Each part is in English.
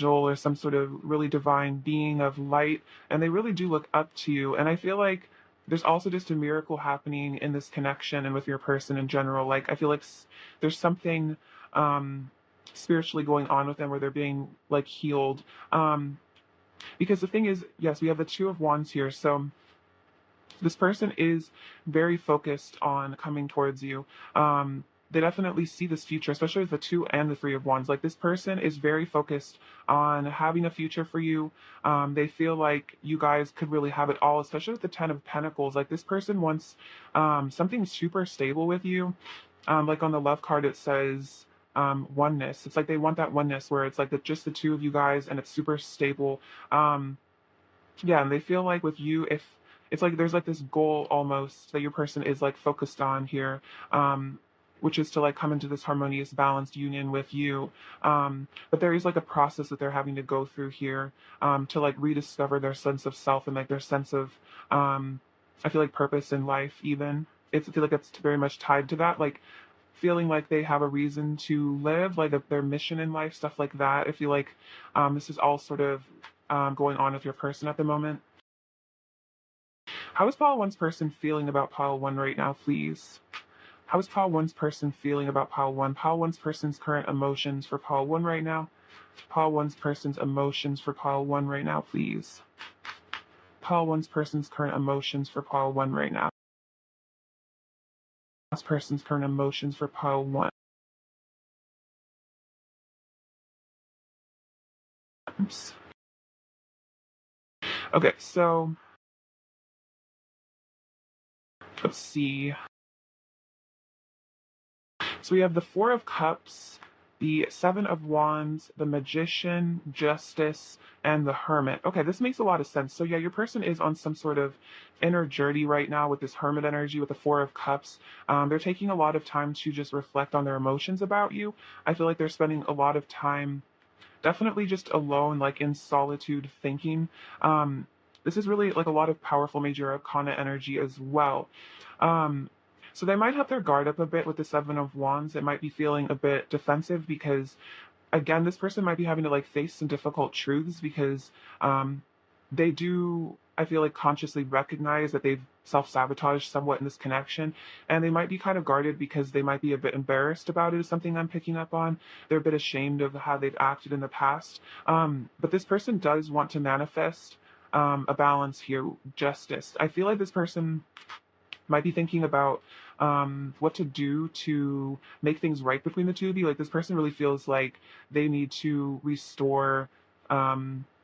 or some sort of really divine being of light, and they really do look up to you. And I feel like there's also just a miracle happening in this connection and with your person in general. Like I feel like there's something um spiritually going on with them where they're being like healed. Because the thing is, yes, we have the Two of Wands here. So this person is very focused on coming towards you. They definitely see this future, especially with the Two and the Three of Wands. Like this person is very focused on having a future for you. They feel like you guys could really have it all, especially with the Ten of Pentacles. Like this person wants something super stable with you. Like on the love card, it says oneness. It's like they want that oneness where it's like just the two of you guys and it's super stable. Um, yeah, and they feel like with you, if it's like there's like this goal almost that your person is like focused on here, um, which is to like come into this harmonious, balanced union with you. But there is like a process that they're having to go through here to like rediscover their sense of self and like their sense of, I feel like purpose in life. Even I feel like it's very much tied to that, like feeling like they have a reason to live, like their mission in life, stuff like that. I feel like this is all sort of going on with your person at the moment. How is pile one's person feeling about pile one right now, please? How is pile one's person feeling about pile one? Pile one's person's current emotions for pile one right now. Pile one's person's emotions for pile one right now, please. Pile one's person's current emotions for pile one right now. This person's current emotions for pile one. Oops. Okay, so let's see. So we have the Four of Cups, the Seven of Wands, the Magician, Justice, and the Hermit. Okay, this makes a lot of sense. So yeah, your person is on some sort of inner journey right now with this Hermit energy with the Four of Cups. They're taking a lot of time to just reflect on their emotions about you. I feel like they're spending a lot of time definitely just alone, like in solitude thinking. This is really like a lot of powerful major arcana energy as well. Um, so they might have their guard up a bit with the Seven of Wands. It might be feeling a bit defensive because again, this person might be having to like face some difficult truths because um, they do, I feel like, consciously recognize that they've self sabotaged somewhat in this connection. And they might be kind of guarded because they might be a bit embarrassed about it, is something I'm picking up on. They're a bit ashamed of how they've acted in the past. But this person does want to manifest a balance here, justice. I feel like this person might be thinking about what to do to make things right between the two of you. Like this person really feels like they need to restore,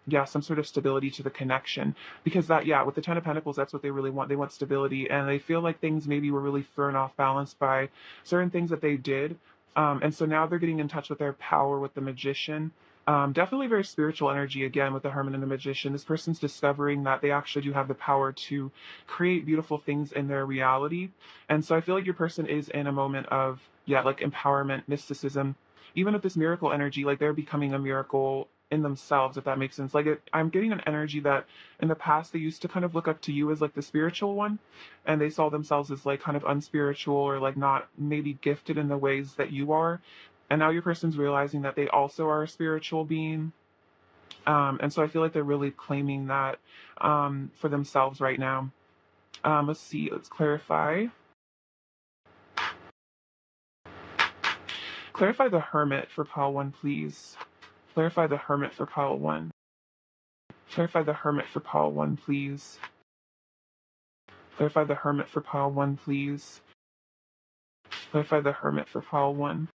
yeah, some sort of stability to the connection. Because that, yeah, with the Ten of Pentacles, that's what they really want. They want stability, and they feel like things maybe were really thrown off balance by certain things that they did. And so now they're getting in touch with their power with the Magician. Definitely very spiritual energy again with the Hermit and the Magician. This person's discovering that they actually do have the power to create beautiful things in their reality. And so I feel like your person is in a moment of, yeah, like empowerment, mysticism. Even with this miracle energy, like they're becoming a miracle in themselves, if that makes sense. Like I'm getting an energy that in the past they used to kind of look up to you as like the spiritual one, and they saw themselves as like kind of unspiritual or like not maybe gifted in the ways that you are. And now your person's realizing that they also are a spiritual being. And so I feel like they're really claiming that for themselves right now. Let's see, let's clarify. Clarify the Hermit for pile one, please. Clarify the Hermit for pile one. Clarify the Hermit for pile one, please. Clarify the Hermit for pile one, please. Clarify the Hermit for pile one.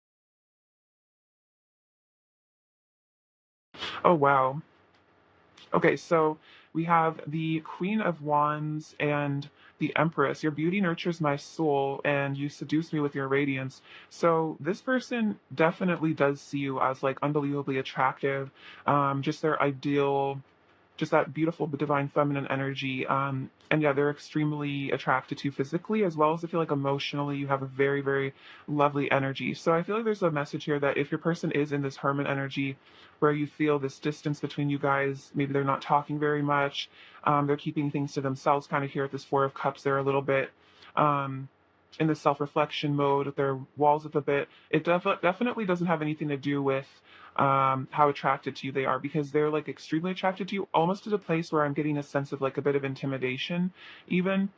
Oh, wow. Okay, so we have the Queen of Wands and the Empress. Your beauty nurtures my soul, and you seduce me with your radiance. So this person definitely does see you as like unbelievably attractive. Just their ideal, just that beautiful divine feminine energy. And yeah, they're extremely attracted to you physically as well as I feel like emotionally. You have a very, very lovely energy. So I feel like there's a message here that if your person is in this hermit energy where you feel this distance between you guys, maybe they're not talking very much, they're keeping things to themselves kind of here at this Four of Cups. They're a little bit, um, in the self-reflection mode. Their walls up a bit. It definitely doesn't have anything to do with how attracted to you they are, because they're like extremely attracted to you, almost to the place where I'm getting a sense of like a bit of intimidation, even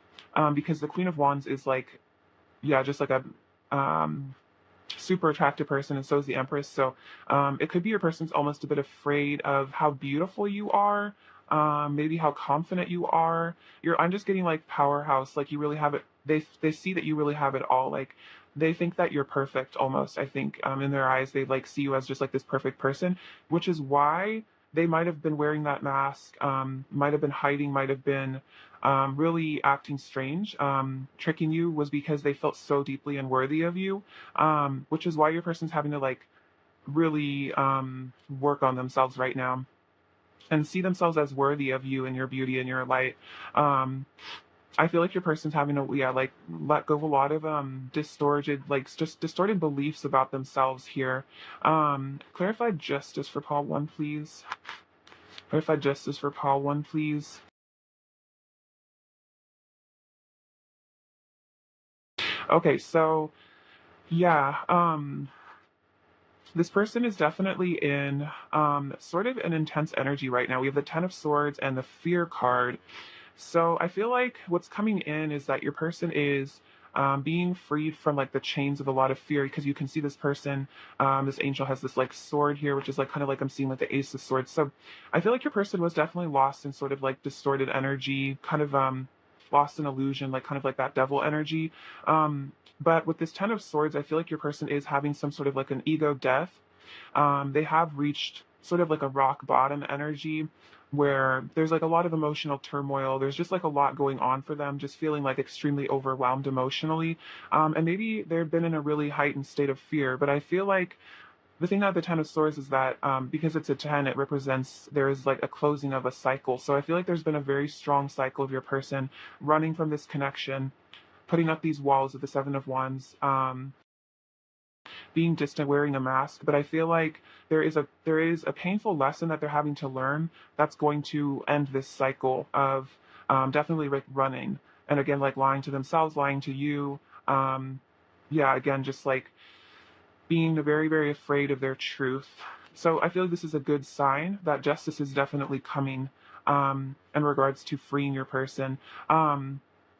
because the Queen of Wands is like, yeah, just like a um, super attractive person, and so is the Empress. So it could be your person's almost a bit afraid of how beautiful you are, maybe how confident you are. I'm just getting like powerhouse, like you really have it. They see that you really have it all. Like they think that you're perfect almost. I think in their eyes they like see you as just like this perfect person, which is why they might have been wearing that mask, might have been hiding, might have been really acting strange, tricking you, was because they felt so deeply unworthy of you, which is why your person's having to like really work on themselves right now and see themselves as worthy of you and your beauty and your light. Um, I feel like your person's having to, yeah, like let go of a lot of distorted, like just distorted beliefs about themselves here. Clarify justice for Paul 1, please. Clarify justice for Paul 1, please. Okay, so yeah, this person is definitely in sort of an intense energy right now. We have the Ten of Swords and the Fear card. So I feel like what's coming in is that your person is being freed from like the chains of a lot of fear, because you can see this person, this angel has this like sword here, which is like kind of like I'm seeing like the Ace of Swords. So I feel like your person was definitely lost in sort of like distorted energy, kind of lost in illusion, like kind of like that devil energy. But with this Ten of Swords, I feel like your person is having some sort of like an ego death. They have reached sort of like a rock bottom energy where there's like a lot of emotional turmoil. There's just like a lot going on for them, just feeling like extremely overwhelmed emotionally. And maybe they've been in a really heightened state of fear. But I feel like the thing about the Ten of Swords is that because it's a 10, it represents there is like a closing of a cycle. So I feel like there's been a very strong cycle of your person running from this connection, putting up these walls of the Seven of Wands, being distant, wearing a mask. But I feel like there is a painful lesson that they're having to learn that's going to end this cycle of definitely like running, and again like lying to themselves, lying to you. Yeah, again just like being very very afraid of their truth. So I feel like this is a good sign that justice is definitely coming in regards to freeing your person.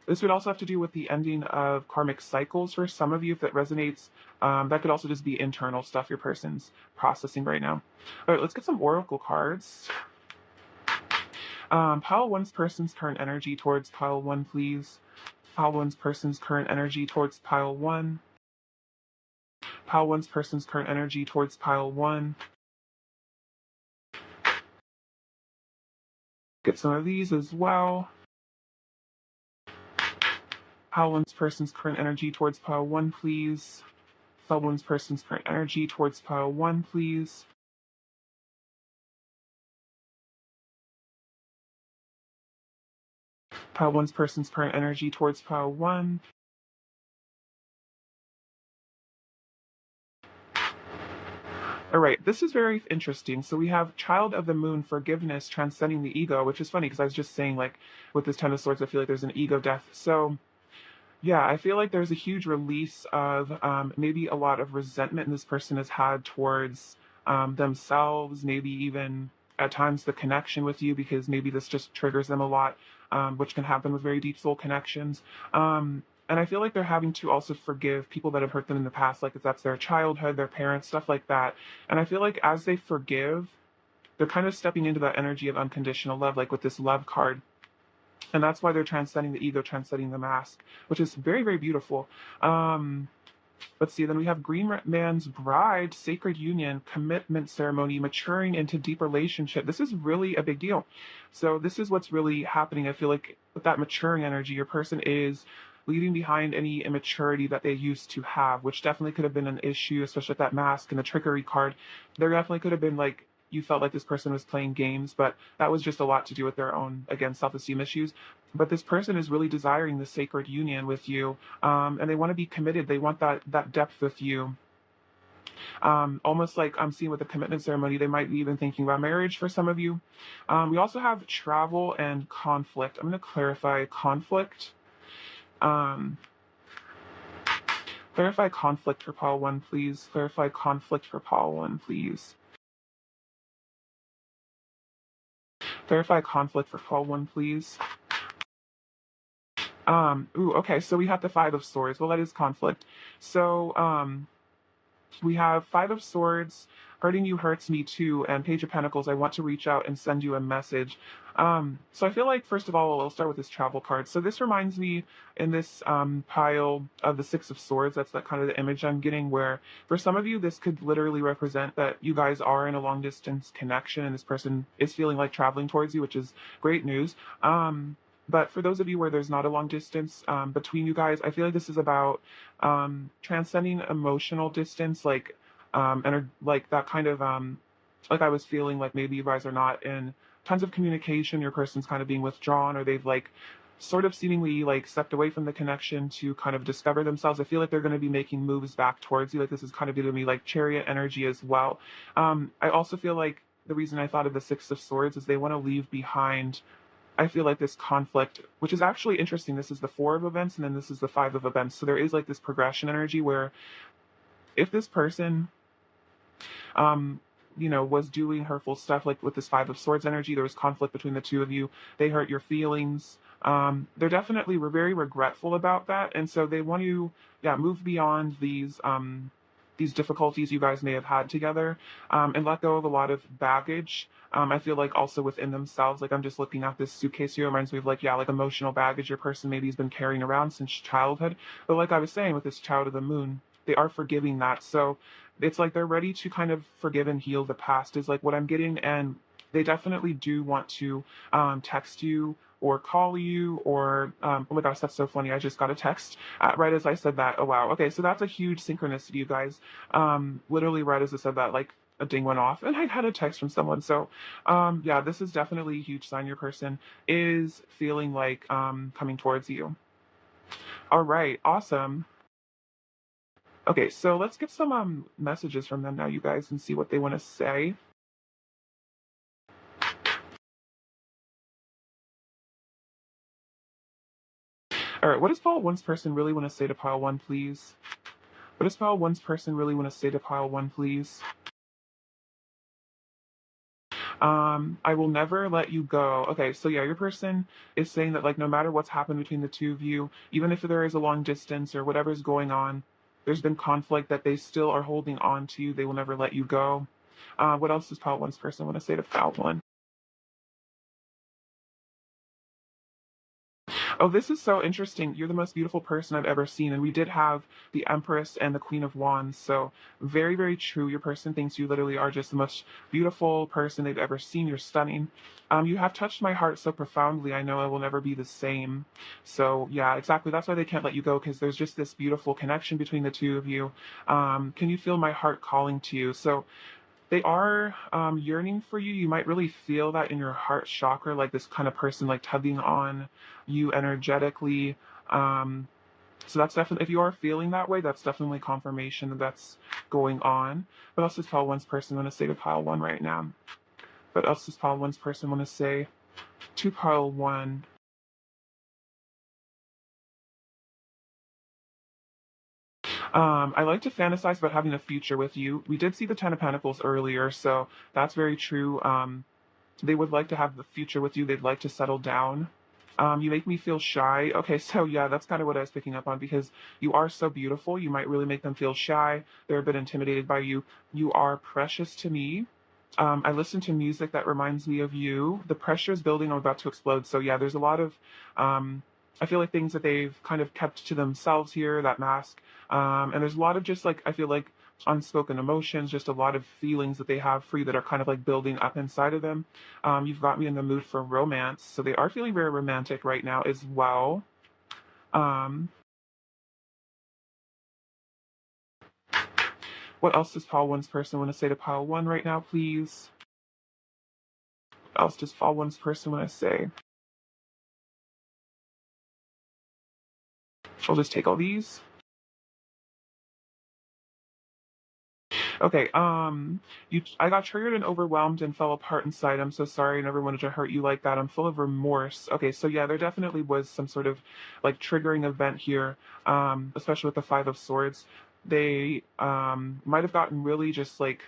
This would also have to do with the ending of karmic cycles for some of you, if that resonates. That could also just be internal stuff your person's processing right now. All right, let's get some oracle cards. Pile one's person's current energy towards pile one, please. Pile one's person's current energy towards pile one. Pile one's person's current energy towards pile one. Get some of these as well. Pile one's person's current energy towards pile one, please. Pile one's person's current energy towards pile one, please. Pile one's person's current energy towards pile one. All right, this is very interesting. So we have Child of the Moon, forgiveness, transcending the ego, which is funny because I was just saying, like, with this Ten of Swords, I feel like there's an ego death. So, yeah, I feel like there's a huge release of maybe a lot of resentment this person has had towards themselves, maybe even at times the connection with you, because maybe this just triggers them a lot, which can happen with very deep soul connections. And I feel like they're having to also forgive people that have hurt them in the past, like if that's their childhood, their parents, stuff like that. And I feel like as they forgive, they're kind of stepping into that energy of unconditional love, like with this love card. And that's why they're transcending the ego, transcending the mask, which is very, very beautiful. Let's see, then we have Green Man's Bride, Sacred Union, Commitment Ceremony, maturing into deep relationship. This is really a big deal. So this is what's really happening. I feel like with that maturing energy, your person is leaving behind any immaturity that they used to have, which definitely could have been an issue, especially with that mask and the trickery card. There definitely could have been like, you felt like this person was playing games, but that was just a lot to do with their own, again, self-esteem issues. But this person is really desiring the sacred union with you, and they want to be committed. They want that depth with you. Almost like I'm seeing with the commitment ceremony, they might be even thinking about marriage for some of you. We also have travel and conflict. I'm going to clarify conflict. Um, Clarify conflict for pile 1, please. Clarify conflict for pile 1, please. Clarify conflict for pile 1, please. Okay, so we have the Five of Swords. Well, that is conflict. So, we have Five of Swords, hurting you hurts me too, and Page of Pentacles, I want to reach out and send you a message. So I feel like, first of all, I'll start with this travel card. So this reminds me in this pile of the Six of Swords, that's that kind of the image I'm getting, where for some of you, this could literally represent that you guys are in a long distance connection and this person is feeling like traveling towards you, which is great news. But for those of you where there's not a long distance between you guys, I feel like this is about transcending emotional distance, and like that kind of like I was feeling like maybe you guys are not in tons of communication. Your person's kind of being withdrawn, or they've like sort of seemingly like stepped away from the connection to kind of discover themselves. I feel like they're going to be making moves back towards you. Like this is kind of giving me like chariot energy as well. I also feel like the reason I thought of the Six of Swords is they want to leave behind, I feel like, this conflict, which is actually interesting. This is the Four of Events, and then this is the Five of Events. So there is like this progression energy where if this person, um, was doing hurtful stuff, like with this Five of Swords energy, there was conflict between the two of you. They hurt your feelings. They're definitely were very regretful about that, and so they want to, yeah, move beyond these difficulties you guys may have had together, and let go of a lot of baggage. I feel like also within themselves, like I'm just looking at this suitcase here, it reminds me of like, yeah, like emotional baggage your person maybe has been carrying around since childhood. But like I was saying with this Child of the Moon, they are forgiving that. So it's like they're ready to kind of forgive and heal the past is like what I'm getting. And they definitely do want to text you or call you or oh my gosh, that's so funny. I just got a text right as I said that. Oh wow. Okay, so that's a huge synchronicity, you guys. Literally right as I said that, like a ding went off and I had a text from someone. So yeah, this is definitely a huge sign your person is feeling like coming towards you. All right, awesome. Okay, so let's get some messages from them now, you guys, and see what they want to say. All right, what does pile one's person really want to say to pile one, please? What does pile one's person really want to say to pile one, please? I will never let you go. Okay, so yeah, your person is saying that like no matter what's happened between the two of you, even if there is a long distance or whatever's going on, there's been conflict that they still are holding on to you. They will never let you go. What else does pile one's person want to say to pile one? Oh, this is so interesting. You're the most beautiful person I've ever seen. And we did have the Empress and the Queen of Wands. So very, very true. Your person thinks you literally are just the most beautiful person they've ever seen. You're stunning. You have touched my heart so profoundly. I know I will never be the same. So yeah, exactly. That's why they can't let you go, because there's just this beautiful connection between the two of you. Can you feel my heart calling to you? So they are yearning for you. You might really feel that in your heart chakra, like this kind of person like tugging on you energetically. Um, so that's definitely, if you are feeling that way, that's definitely confirmation that that's going on. What else does pile one's person want to say to pile one right now? What else does pile one's person want to say to pile one? I like to fantasize about having a future with you. We did see the Ten of Pentacles earlier, so that's very true. They would like to have the future with you. They'd like to settle down. You make me feel shy. Okay, so yeah, that's kind of what I was picking up on, because you are so beautiful. You might really make them feel shy. They're a bit intimidated by you. You are precious to me. I listen to music that reminds me of you. The pressure is building. I'm about to explode. So yeah, there's a lot of, I feel like things that they've kind of kept to themselves here, that mask. And there's a lot of just like, I feel like unspoken emotions, just a lot of feelings that they have for you that are kind of like building up inside of them. You've got me in the mood for romance. So they are feeling very romantic right now as well. Um, what else does Paul One's person want to say to Paul One right now, please? What else does Paul One's person want to say? I'll just take all these. Okay, I got triggered and overwhelmed and fell apart inside. I'm so sorry. I never wanted to hurt you like that. I'm full of remorse. Okay, so yeah, there definitely was some sort of like triggering event here, especially with the Five of Swords. They might have gotten really just like,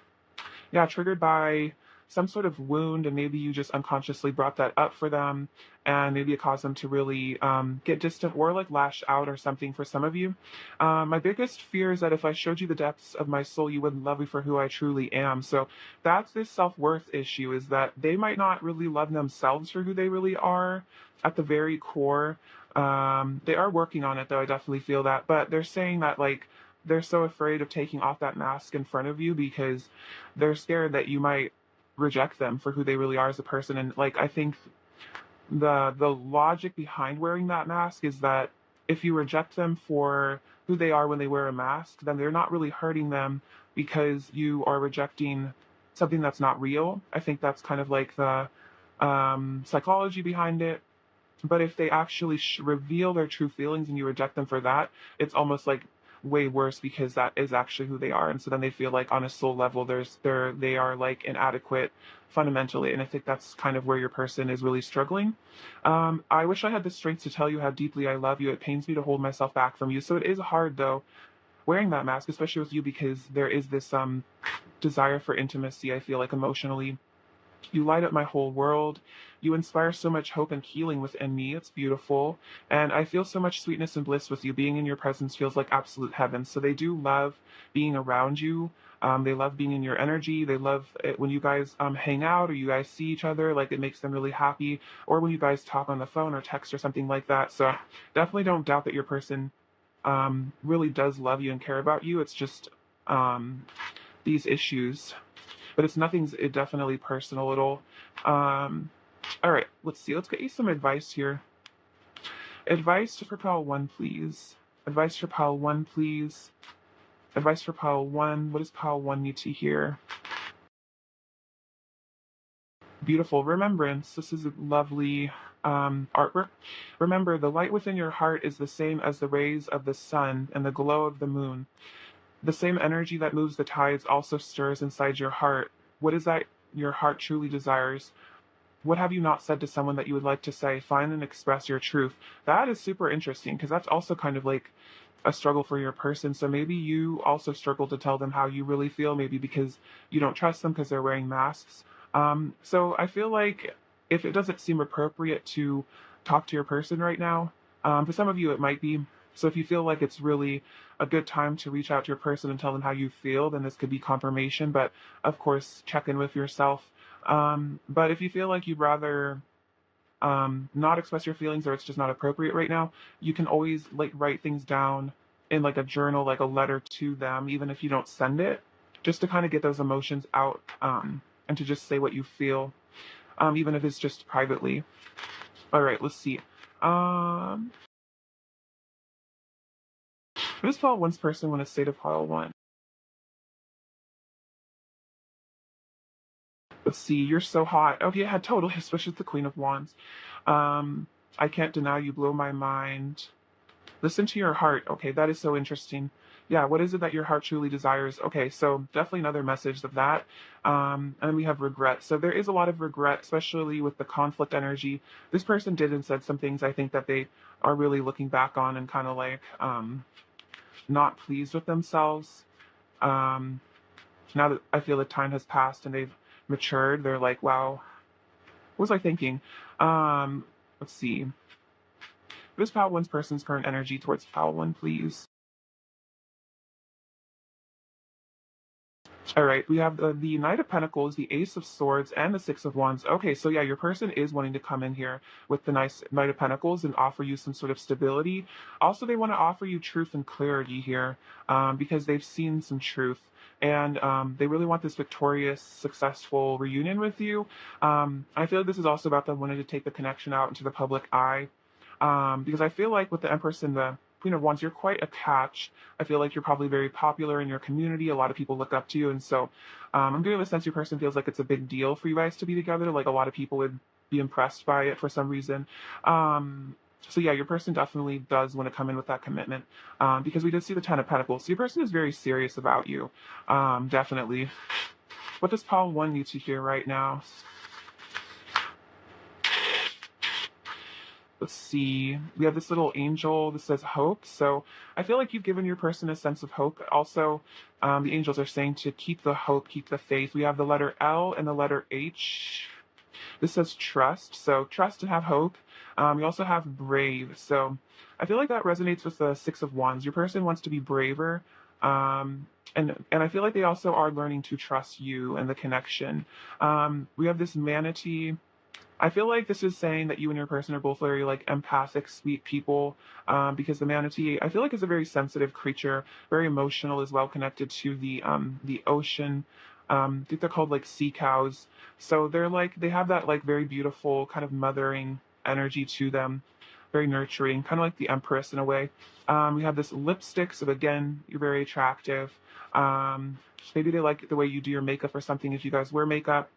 yeah, triggered by some sort of wound, and maybe you just unconsciously brought that up for them, and maybe it caused them to really get distant or like lash out or something for some of you. My biggest fear is that if I showed you the depths of my soul, you wouldn't love me for who I truly am. So that's this self-worth issue, is that they might not really love themselves for who they really are at the very core. They are working on it though, I definitely feel that, but they're saying that like they're so afraid of taking off that mask in front of you because they're scared that you might reject them for who they really are as a person. And like I think the logic behind wearing that mask is that if you reject them for who they are when they wear a mask, then they're not really hurting them because you are rejecting something that's not real. I think that's kind of like the psychology behind it. But if they actually reveal their true feelings and you reject them for that, it's almost like way worse because that is actually who they are. And so then they feel like on a soul level, they are like inadequate fundamentally. And I think that's kind of where your person is really struggling. I wish I had the strength to tell you how deeply I love you. It pains me to hold myself back from you. So it is hard though, wearing that mask, especially with you, because there is this desire for intimacy, I feel like emotionally. You light up my whole world. You inspire so much hope and healing within me. It's beautiful. And I feel so much sweetness and bliss with you. Being in your presence feels like absolute heaven. So they do love being around you. They love being in your energy. They love it when you guys hang out or you guys see each other. Like it makes them really happy. Or when you guys talk on the phone or text or something like that. So definitely don't doubt that your person really does love you and care about you. It's just these issues, but it's nothing's it definitely personal at all. Um, all right, let's see. Let's get you some advice here. Advice for pile one, please. Advice for pile one, please. Advice for pile one. What does pile one need to hear? Beautiful remembrance. This is a lovely artwork. Remember, the light within your heart is the same as the rays of the sun and the glow of the moon. The same energy that moves the tides also stirs inside your heart. What is that your heart truly desires? What have you not said to someone that you would like to say? Find and express your truth. That is super interesting because that's also kind of like a struggle for your person. So maybe you also struggle to tell them how you really feel, maybe because you don't trust them because they're wearing masks. So I feel like if it doesn't seem appropriate to talk to your person right now, for some of you it might be. So if you feel like it's really a good time to reach out to your person and tell them how you feel, then this could be confirmation. But of course, check in with yourself. But if you feel like you'd rather not express your feelings or it's just not appropriate right now, you can always like write things down in like a journal, like a letter to them, even if you don't send it, just to kind of get those emotions out and to just say what you feel, even if it's just privately. All right, let's see. Um, this pile one's person when a state of pile one. Let's see, you're so hot. Oh yeah, totally, especially with the Queen of Wands. Um, I can't deny you blow my mind. Listen to your heart. Okay, that is so interesting. Yeah, what is it that your heart truly desires? Okay, so definitely another message of that. And then we have regret. So there is a lot of regret, especially with the conflict energy. This person did and said some things I think that they are really looking back on and kind of like not pleased with themselves. Um, Now that I feel the time has passed and they've matured, they're like, wow, what was I thinking? Let's see. This pile one's person's current energy towards pile one, please. All right, we have the Knight of Pentacles, the Ace of Swords, and the Six of Wands. Okay, so yeah, your person is wanting to come in here with the nice Knight of Pentacles and offer you some sort of stability. Also, they want to offer you truth and clarity here because they've seen some truth. And they really want this victorious, successful reunion with you. I feel like this is also about them wanting to take the connection out into the public eye. Because I feel like with the Empress and the Queen of Wands, you're quite a catch. I feel like you're probably very popular in your community. A lot of people look up to you. And so I'm getting the sense your person feels like it's a big deal for you guys to be together. Like a lot of people would be impressed by it for some reason. So yeah, your person definitely does want to come in with that commitment, because we did see the Ten of Pentacles. So your person is very serious about you, definitely. What does Paul 1 need to hear right now? Let's see. We have this little angel that says hope. So I feel like you've given your person a sense of hope. Also, the angels are saying to keep the hope, keep the faith. We have the letter L and the letter H. This says trust. So trust and have hope. You also have brave. So I feel like that resonates with the Six of Wands. Your person wants to be braver. And I feel like they also are learning to trust you and the connection. We have this manatee. I feel like this is saying that you and your person are both very like empathic, sweet people. Because the manatee, I feel like, is a very sensitive creature, very emotional as well, connected to the ocean. I think they're called like sea cows. So they're like they have that like very beautiful kind of mothering energy to them, very nurturing, kind of like the Empress in a way. We have this lipstick, so again, you're very attractive. Maybe they like the way you do your makeup or something. If you guys wear makeup,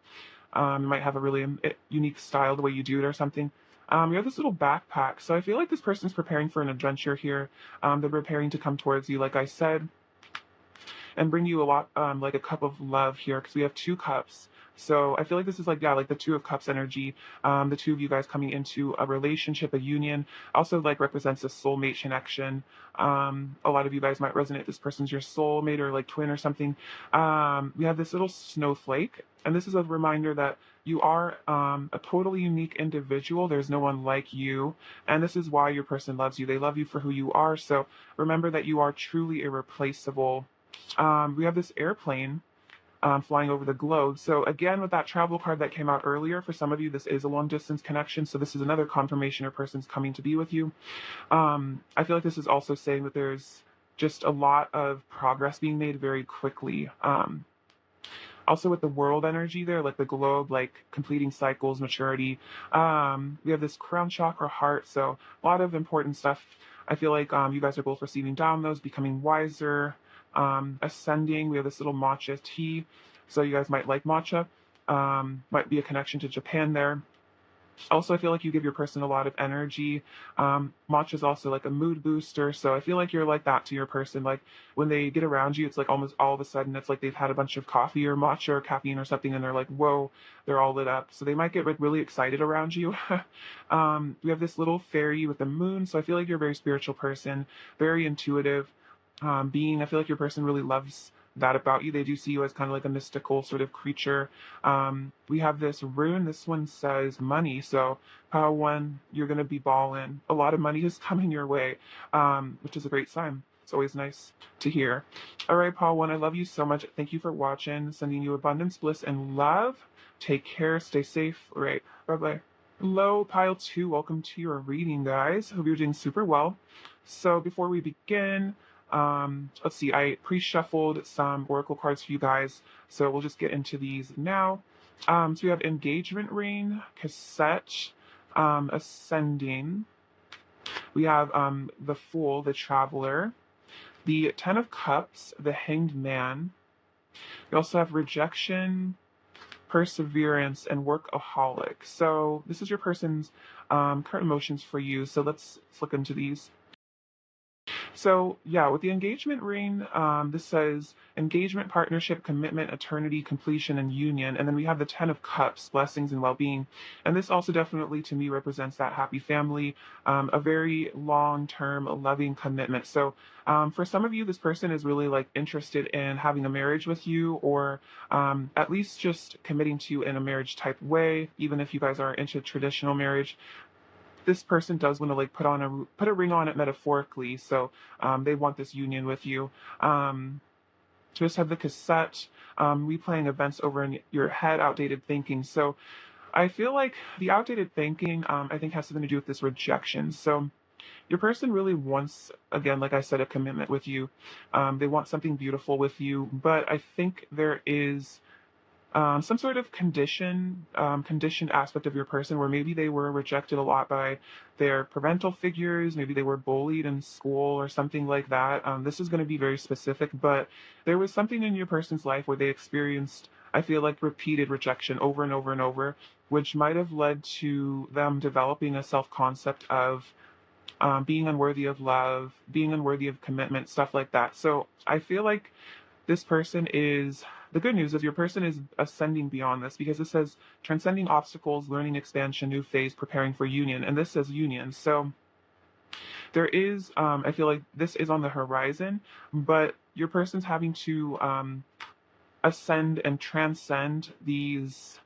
you might have a really unique style the way you do it or something. You have this little backpack. So I feel like this person's preparing for an adventure here. They're preparing to come towards you, like I said, and bring you a lot, like a cup of love here, because we have two cups. So I feel like this is like, yeah, like the Two of Cups energy. The two of you guys coming into a relationship, a union, also like represents a soulmate connection. A lot of you guys might resonate. This person's your soulmate or like twin or something. We have this little snowflake, and this is a reminder that you are a totally unique individual. There's no one like you, and this is why your person loves you. They love you for who you are. So remember that you are truly irreplaceable. We have this airplane flying over the globe. So again, with that travel card that came out earlier, for some of you, this is a long distance connection. So this is another confirmation your person's coming to be with you. I feel like this is also saying that there's just a lot of progress being made very quickly. Also with the world energy there, like the globe, like completing cycles, maturity. We have this crown chakra heart. So a lot of important stuff. I feel like you guys are both receiving downloads, becoming wiser, ascending. We have this little matcha tea. So you guys might like matcha. Might be a connection to Japan there. Also, I feel like you give your person a lot of energy. Matcha is also like a mood booster. So I feel like you're like that to your person. Like when they get around you, it's like almost all of a sudden it's like they've had a bunch of coffee or matcha or caffeine or something, and they're like, whoa, they're all lit up. So they might get like really excited around you. We have this little fairy with the moon. So I feel like you're a very spiritual person, very intuitive being. I feel like your person really loves that about you. They do see you as kind of like a mystical sort of creature. We have this rune. This one says money. So power one, you're going to be balling. A lot of money is coming your way, which is a great sign. It's always nice to hear. All right, Paul one, I love you so much. Thank you for watching. Sending you abundance, bliss, and love. Take care. Stay safe. All right. Bye-bye. Hello, pile two. Welcome to your reading, guys. Hope you're doing super well. So before we begin, let's see, I pre-shuffled some oracle cards for you guys, so we'll just get into these now. So we have engagement ring, cassette, ascending. We have the Fool, the Traveler, the Ten of Cups, the Hanged Man. We also have rejection, perseverance, and workaholic. So this is your person's current emotions for you. So let's look into these. So yeah, with the engagement ring, this says engagement, partnership, commitment, eternity, completion, and union. And then we have the Ten of Cups, blessings and well-being. And this also definitely to me represents that happy family, a very long-term loving commitment. So for some of you, this person is really like interested in having a marriage with you, or at least just committing to you in a marriage type way, even if you guys are into traditional marriage. This person does want to like put a ring on it metaphorically, so they want this union with you. Just have the cassette, replaying events over in your head, outdated thinking. So I feel like the outdated thinking, I think, has something to do with this rejection. So your person really wants, again, like I said, a commitment with you. They want something beautiful with you, but I think there is some sort of conditioned aspect of your person where maybe they were rejected a lot by their parental figures, maybe they were bullied in school or something like that. This is going to be very specific, but there was something in your person's life where they experienced, I feel like, repeated rejection over and over and over, which might have led to them developing a self-concept of being unworthy of love, being unworthy of commitment, stuff like that. So I feel like this person is, the good news is your person is ascending beyond this, because it says transcending obstacles, learning expansion, new phase, preparing for union. And this says union. So there is, I feel like this is on the horizon, but your person's having to ascend and transcend these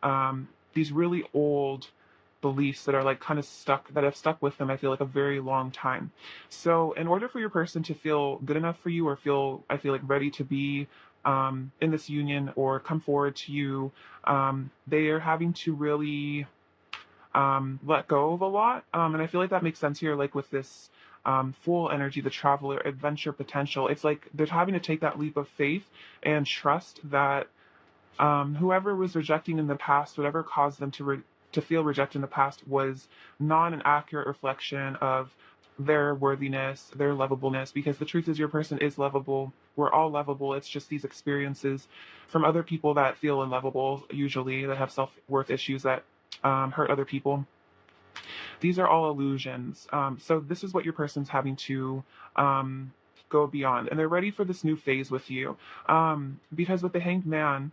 really old beliefs that are like kind of stuck, that have stuck with them, I feel like, a very long time. So in order for your person to feel good enough for you, or feel, I feel like, ready to be in this union or come forward to you, they are having to really let go of a lot. And I feel like that makes sense here, like with this full energy, the traveler, adventure potential. It's like they're having to take that leap of faith and trust that whoever was rejecting in the past, whatever caused them to feel rejected in the past, was not an accurate reflection of their worthiness, their lovableness, because the truth is your person is lovable. We're all lovable. It's just these experiences from other people that feel unlovable, usually, that have self-worth issues that hurt other people. These are all illusions. So this is what your person's having to go beyond. And they're ready for this new phase with you. Because with the Hanged Man,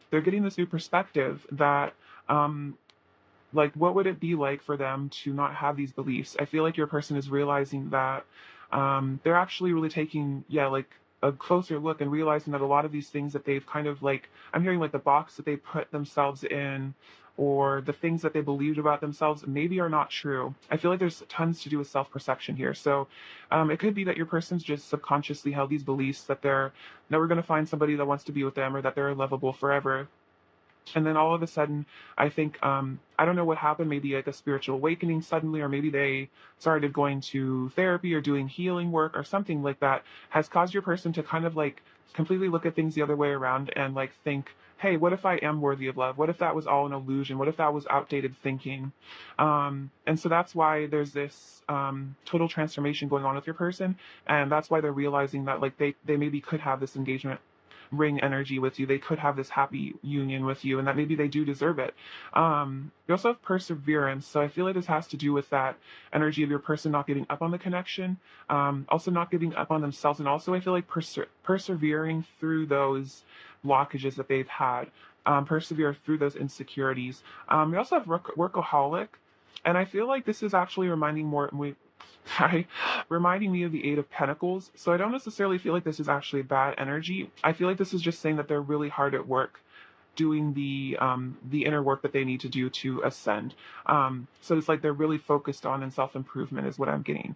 they're getting this new perspective that like, what would it be like for them to not have these beliefs? I feel like your person is realizing that they're actually really taking, yeah, like a closer look, and realizing that a lot of these things that they've kind of like, I'm hearing like the box that they put themselves in, or the things that they believed about themselves, maybe are not true. I feel like there's tons to do with self-perception here. So it could be that your person's just subconsciously held these beliefs that they're never going to find somebody that wants to be with them, or that they're lovable forever. And then all of a sudden, I think, I don't know what happened, maybe like a spiritual awakening suddenly, or maybe they started going to therapy or doing healing work or something like that, has caused your person to kind of like completely look at things the other way around, and like think, hey, what if I am worthy of love? What if that was all an illusion? What if that was outdated thinking? And so that's why there's this total transformation going on with your person. And that's why they're realizing that like they maybe could have this engagement ring energy with you. They could have this happy union with you, and that maybe they do deserve it. You also have perseverance. So I feel like this has to do with that energy of your person not giving up on the connection, also not giving up on themselves, and also I feel like persevering through those blockages that they've had, persevere through those insecurities. We also have workaholic, and I feel like this is actually sorry, reminding me of the Eight of Pentacles. So I don't necessarily feel like this is actually bad energy. I feel like this is just saying that they're really hard at work doing the inner work that they need to do to ascend. So it's like they're really focused on and self-improvement is what I'm getting.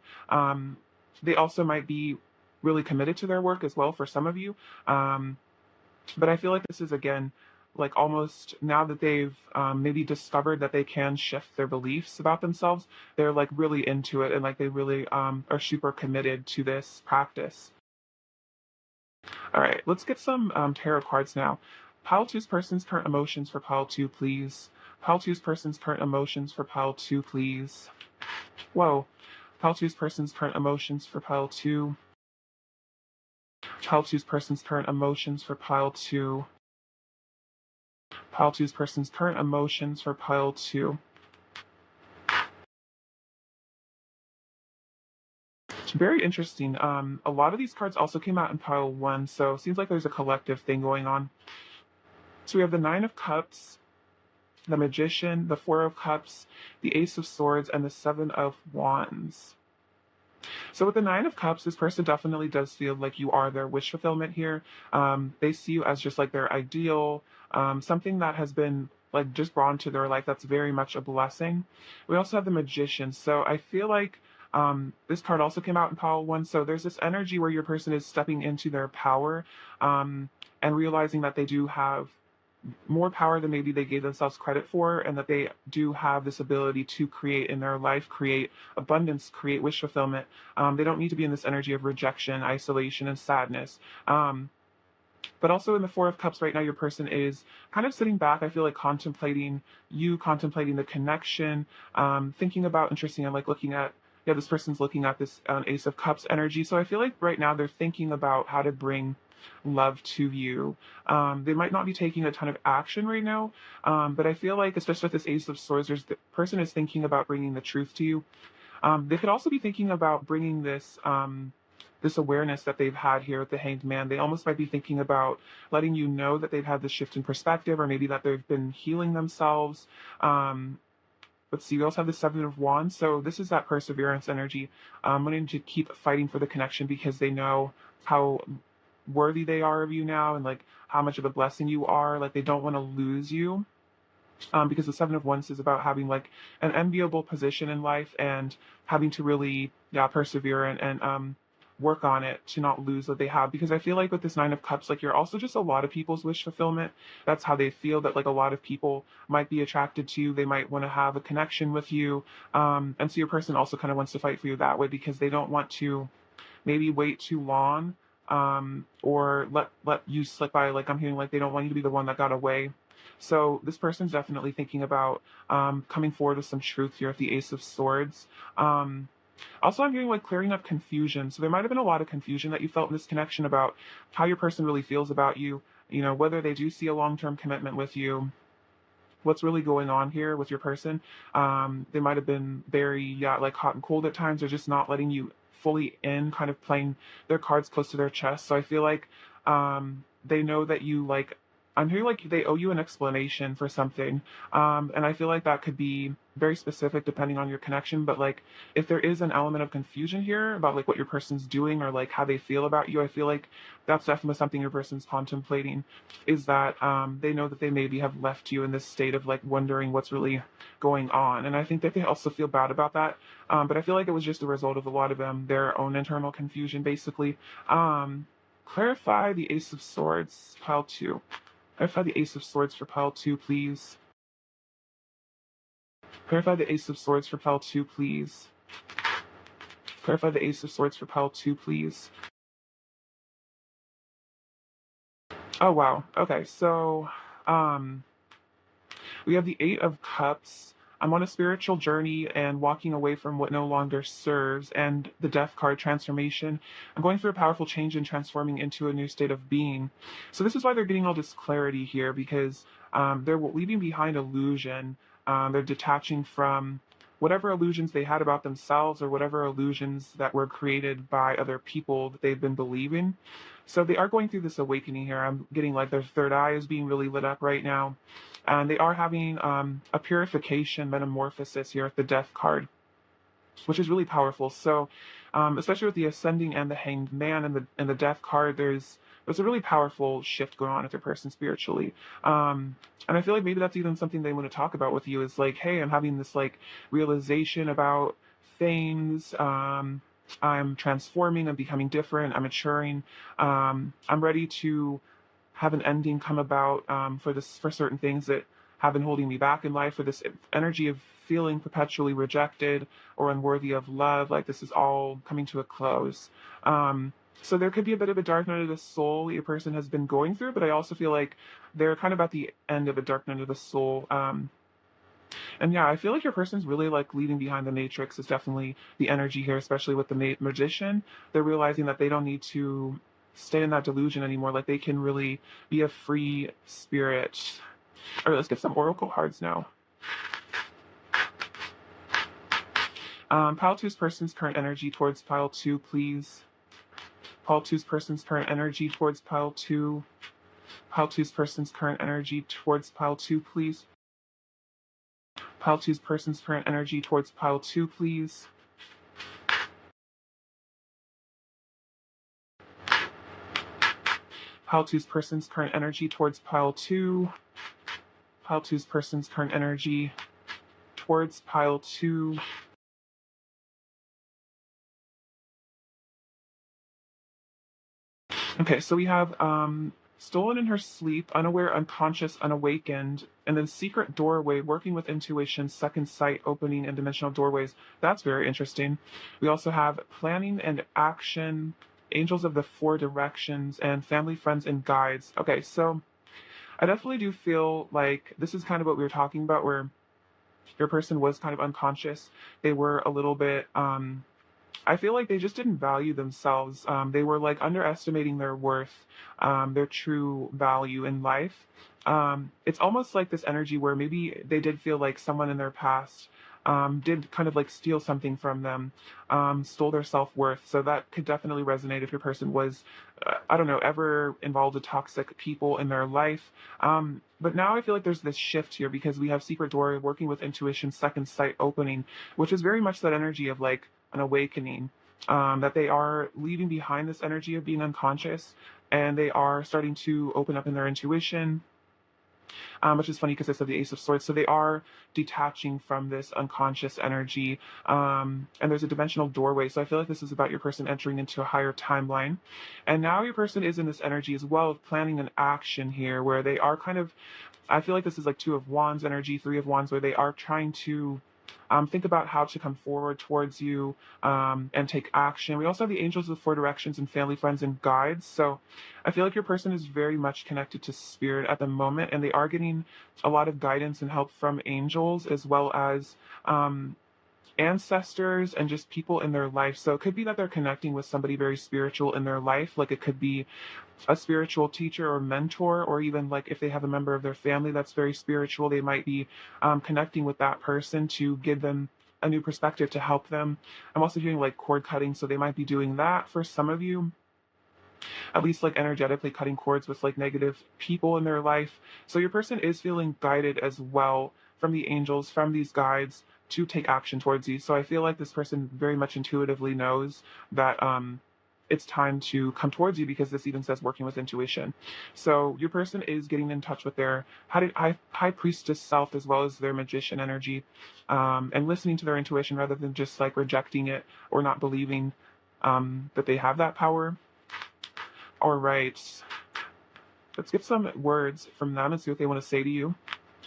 They also might be really committed to their work as well for some of you. But I feel like this is, again, like almost now that they've maybe discovered that they can shift their beliefs about themselves, they're like really into it, and like they really are super committed to this practice. All right, let's get some tarot cards now. Pile two's person's current emotions for pile two, please. Pile two's person's current emotions for pile two, please. Whoa. Pile two's person's current emotions for pile two. Pile two's person's current emotions for pile two. Pile two's person's current emotions for pile two. Very interesting. A lot of these cards also came out in pile one, so it seems like there's a collective thing going on. So we have the Nine of Cups, the Magician, the Four of Cups, the Ace of Swords, and the Seven of Wands. So with the Nine of Cups, this person definitely does feel like you are their wish fulfillment here. They see you as just like their ideal, something that has been like just brought into their life that's very much a blessing. We also have the Magician. So I feel like this card also came out in pile one. So there's this energy where your person is stepping into their power, and realizing that they do have more power than maybe they gave themselves credit for, and that they do have this ability to create in their life, create abundance, create wish fulfillment. They don't need to be in this energy of rejection, isolation, and sadness. But also in the Four of Cups right now, your person is kind of sitting back, I feel like contemplating you, contemplating the connection, thinking about, interesting, I'm like looking at, yeah, this person's looking at this Ace of Cups energy. So I feel like right now they're thinking about how to bring love to you. They might not be taking a ton of action right now, but I feel like, especially with this Ace of Swords, the person is thinking about bringing the truth to you. They could also be thinking about bringing this awareness that they've had here with the Hanged Man. They almost might be thinking about letting you know that they've had this shift in perspective, or maybe that they've been healing themselves. Um, let's see, we also have the Seven of Wands. So this is that perseverance energy, wanting to keep fighting for the connection because they know how worthy they are of you now, and like how much of a blessing you are. Like they don't want to lose you. Because the Seven of Wands is about having like an enviable position in life and having to really, yeah, persevere and work on it to not lose what they have. Because I feel like with this Nine of Cups, like you're also just a lot of people's wish fulfillment. That's how they feel, that like a lot of people might be attracted to you. They might want to have a connection with you. And so your person also kind of wants to fight for you that way because they don't want to maybe wait too long, or let you slip by. Like I'm hearing like they don't want you to be the one that got away. So this person's definitely thinking about coming forward with some truth here with the Ace of Swords. Um, Also, I'm hearing like clearing up confusion. So there might have been a lot of confusion that you felt in this connection about how your person really feels about you. You know, whether they do see a long-term commitment with you, what's really going on here with your person. They might have been very, yeah, like hot and cold at times, or just not letting you fully in, kind of playing their cards close to their chest. So I feel like they know that you like. I'm hearing like they owe you an explanation for something, and I feel like that could be very specific depending on your connection. But like, if there is an element of confusion here about like what your person's doing or like how they feel about you, I feel like that's definitely something your person's contemplating, is that they know that they maybe have left you in this state of like wondering what's really going on. And I think that they also feel bad about that. But I feel like it was just a result of a lot of their own internal confusion, basically. Clarify the Ace of Swords, pile two. Clarify the Ace of Swords for pile two, please. Clarify the Ace of Swords for pile two, please. Clarify the Ace of Swords for pile two, please. Oh, wow. Okay, so we have the Eight of Cups. I'm on a spiritual journey and walking away from what no longer serves, and the Death card, transformation. I'm going through a powerful change and transforming into a new state of being. So this is why they're getting all this clarity here, because they're leaving behind illusion. They're detaching from whatever illusions they had about themselves, or whatever illusions that were created by other people that they've been believing. So they are going through this awakening here. I'm getting like their third eye is being really lit up right now. And they are having a purification metamorphosis here at the Death card, which is really powerful. So, especially with the Ascending and the Hanged Man and the Death card, there's a really powerful shift going on with your person spiritually. And I feel like maybe that's even something they want to talk about with you, is like, hey, I'm having this like realization about things. I'm transforming. I'm becoming different. I'm maturing. I'm ready to have an ending come about, for certain things that have been holding me back in life, for this energy of feeling perpetually rejected or unworthy of love. Like this is all coming to a close. So there could be a bit of a dark night of the soul your person has been going through, but I also feel like they're kind of at the end of a dark night of the soul. And yeah, I feel like your person's really like leaving behind the matrix is definitely the energy here, especially with the magician. They're realizing that they don't need to stay in that delusion anymore. Like they can really be a free spirit. All right, let's get some oracle cards now. Pile two's person's current energy towards pile two, please. Pile two's person's current energy towards pile two. Pile two's person's current energy towards pile two, please. Pile two's person's current energy towards pile two, please. Pile two's person's current energy towards pile two. Pile two's person's current energy towards pile two. Okay, so we have stolen in her sleep, unaware, unconscious, unawakened, and then secret doorway, working with intuition, second sight, opening, and dimensional doorways. That's very interesting. We also have planning and action, angels of the four directions, and family, friends, and guides. Okay, so I definitely do feel like this is kind of what we were talking about, where your person was kind of unconscious. They were a little bit I feel like they just didn't value themselves. They were like underestimating their worth, their true value in life. It's almost like this energy where maybe they did feel like someone in their past did kind of like steal something from them, stole their self-worth. So that could definitely resonate if your person was, I don't know, ever involved with toxic people in their life. But now I feel like there's this shift here because we have secret door working with intuition, second sight opening, which is very much that energy of like an awakening. That they are leaving behind this energy of being unconscious, and they are starting to open up in their intuition, which is funny because I said the Ace of Swords. So they are detaching from this unconscious energy, and there's a dimensional doorway. So I feel like this is about your person entering into a higher timeline. And now your person is in this energy as well of planning an action here where they are kind of, I feel like this is like Two of Wands energy, Three of Wands, where they are trying to think about how to come forward towards you, and take action. We also have the angels of four directions and family, friends, and guides. So I feel like your person is very much connected to spirit at the moment, and they are getting a lot of guidance and help from angels as well as ancestors and just people in their life. So it could be that they're connecting with somebody very spiritual in their life. Like it could be a spiritual teacher or mentor, or even like if they have a member of their family that's very spiritual, they might be connecting with that person to give them a new perspective to help them. I'm also hearing like cord cutting, so they might be doing that for some of you, at least like energetically cutting cords with like negative people in their life. So your person is feeling guided as well from the angels, from these guides to take action towards you. So I feel like this person very much intuitively knows that it's time to come towards you, because this even says working with intuition. So your person is getting in touch with their high priestess self as well as their magician energy, and listening to their intuition rather than just like rejecting it or not believing that they have that power. All right, let's get some words from them and see what they want to say to you.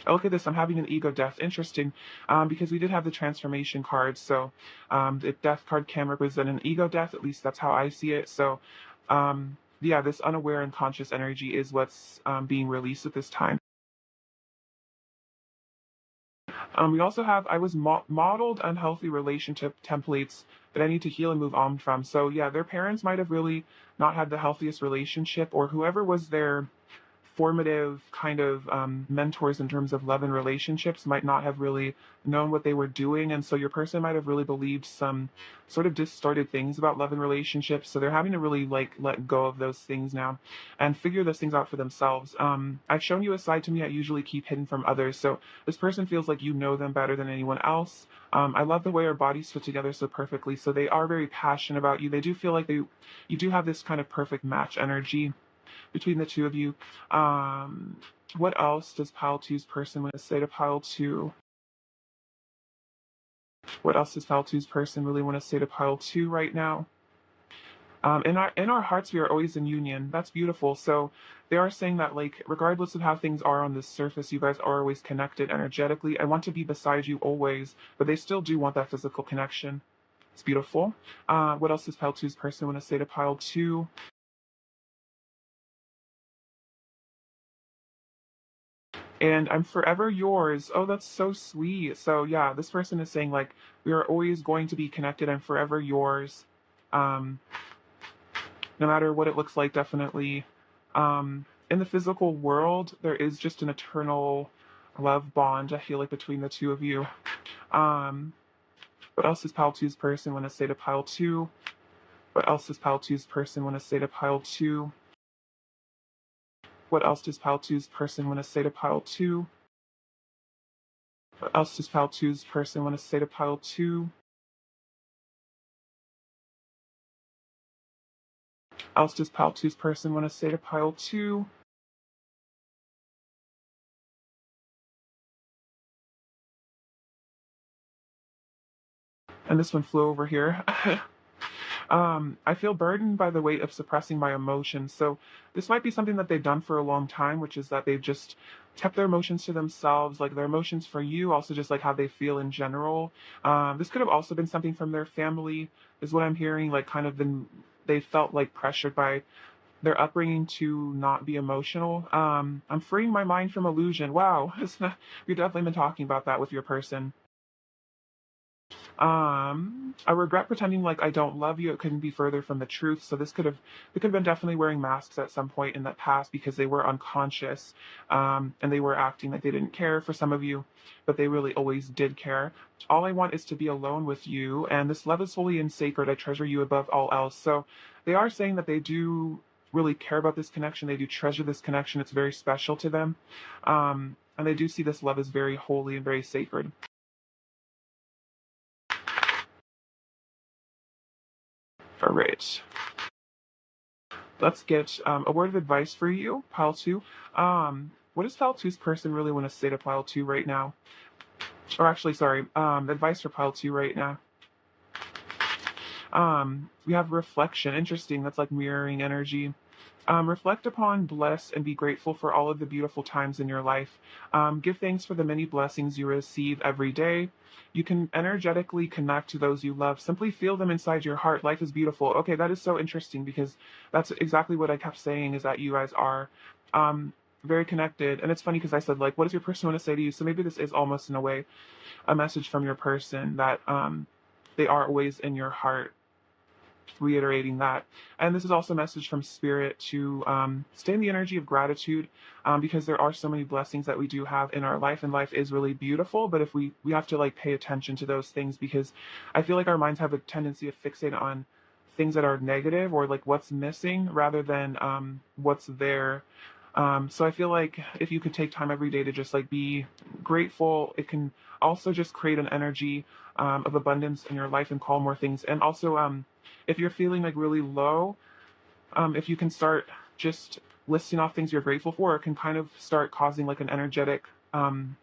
Oh, look at this. I'm having an ego death. Interesting, because we did have the transformation card. So the death card can represent an ego death. At least that's how I see it. So yeah, this unaware and conscious energy is what's being released at this time. We also have, I was modeled unhealthy relationship templates that I need to heal and move on from. So yeah, their parents might have really not had the healthiest relationship, or whoever was their formative kind of mentors in terms of love and relationships might not have really known what they were doing. And so your person might have really believed some sort of distorted things about love and relationships. So they're having to really like let go of those things now and figure those things out for themselves. I've shown you a side to me I usually keep hidden from others. So this person feels like you know them better than anyone else. I love the way our bodies fit together so perfectly. So they are very passionate about you. They do feel like you do have this kind of perfect match energy between the two of you. What else does pile two's person want to say to pile two? What else does pile two's person really want to say to pile two right now? In our hearts, we are always in union. That's beautiful. So they are saying that, like, regardless of how things are on this surface, you guys are always connected energetically. I want to be beside you always, but they still do want that physical connection. It's beautiful. What else does pile two's person want to say to pile two? And I'm forever yours. Oh, that's so sweet. So yeah, this person is saying like we are always going to be connected. I'm forever yours. Um, no matter what it looks like, definitely. In the physical world, there is just an eternal love bond, I feel like, between the two of you. Um, what else does pile two's person want to say to pile two? What else does pile two's person want to say to pile two? What else does pile two's person want to say to pile two? What else does pile two's person want to say to pile two? What else does pile two's person want to say to pile two? And this one flew over here. I feel burdened by the weight of suppressing my emotions. So this might be something that they've done for a long time, which is that they've just kept their emotions to themselves, like their emotions for you, also just like how they feel in general. This could have also been something from their family, is what I'm hearing, like kind of been, they felt like pressured by their upbringing to not be emotional. I'm freeing my mind from illusion. Wow, we've definitely been talking about that with your person. I regret pretending like I don't love you. It couldn't be further from the truth. So they could have been definitely wearing masks at some point in that past because they were unconscious, and they were acting like they didn't care for some of you, but they really always did care. All I want is to be alone with you, and this love is holy and sacred. I treasure you above all else. So they are saying that they do really care about this connection. They do treasure this connection. It's very special to them. And they do see this love as very holy and very sacred. All right. Let's get a word of advice for you, pile two. What does pile two's person really want to say to pile two right now? Or actually, sorry, advice for pile two right now. We have reflection. Interesting. That's like mirroring energy. Reflect upon, bless, and be grateful for all of the beautiful times in your life. Give thanks for the many blessings you receive every day. You can energetically connect to those you love. Simply feel them inside your heart. Life is beautiful. Okay, that is so interesting because that's exactly what I kept saying is that you guys are very connected. And it's funny because I said, like, what does your person want to say to you? So maybe this is almost in a way a message from your person that they are always in your heart, reiterating that. And this is also a message from spirit to stay in the energy of gratitude, because there are so many blessings that we do have in our life, and life is really beautiful. But if we have to like pay attention to those things, because I feel like our minds have a tendency to fixate on things that are negative or like what's missing rather than what's there. So I feel like if you could take time every day to just like be grateful, it can also just create an energy of abundance in your life and call more things. And also, if you're feeling like really low, if you can start just listing off things you're grateful for, it can kind of start causing like an energetic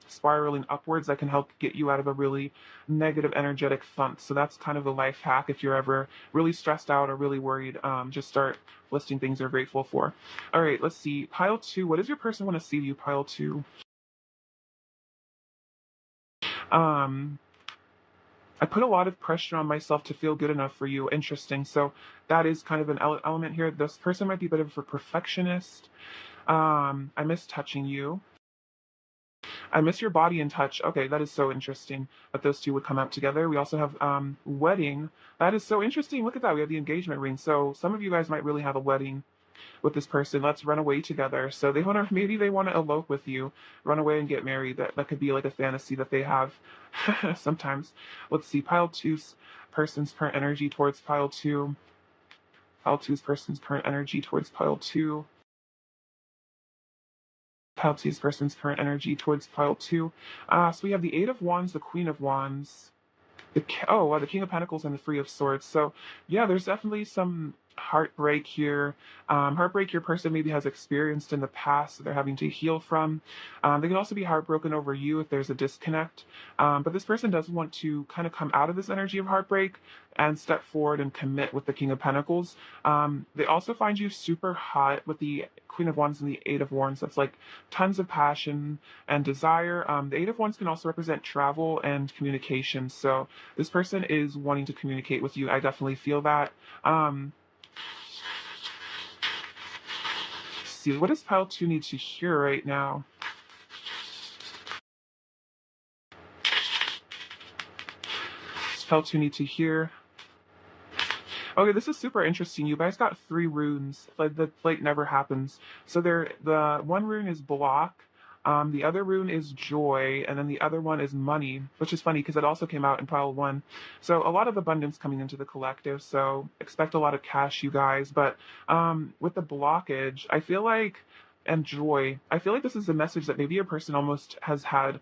spiraling upwards that can help get you out of a really negative energetic funk. So that's kind of a life hack. If you're ever really stressed out or really worried, just start listing things you're grateful for. All right, let's see. Pile two. What does your person want to see you? Pile two. Um, I put a lot of pressure on myself to feel good enough for you. Interesting. So that is kind of an element here. This person might be a bit of a perfectionist. I miss touching you. I miss your body and touch. Okay, that is so interesting that those two would come out together. We also have wedding. That is so interesting. Look at that. We have the engagement ring. So some of you guys might really have a wedding with this person. Let's run away together. So they want to, maybe they want to elope with you, run away and get married. That could be like a fantasy that they have sometimes. Let's see. Pile two's person's current energy towards pile two. Pile two's person's current energy towards pile two. Pile two's person's current energy towards pile two. So we have the Eight of Wands, the Queen of Wands, the King of Pentacles, and the Three of Swords. So yeah, there's definitely some heartbreak here. Heartbreak your person maybe has experienced in the past that they're having to heal from. They can also be heartbroken over you if there's a disconnect. But this person does want to kind of come out of this energy of heartbreak and step forward and commit with the King of Pentacles. They also find you super hot with the Queen of Wands and the Eight of Wands. That's like tons of passion and desire. The Eight of Wands can also represent travel and communication. So this person is wanting to communicate with you. I definitely feel that. See, what does pile two need to hear right now? Does pile two need to hear? Okay, this is super interesting. You guys got three runes. Like that like never happens. So the one rune is block, the other rune is joy, and then the other one is money, which is funny because it also came out in pile one. So a lot of abundance coming into the collective. So expect a lot of cash, you guys. But with the blockage, I feel like and joy, I feel like this is a message that maybe your person almost has had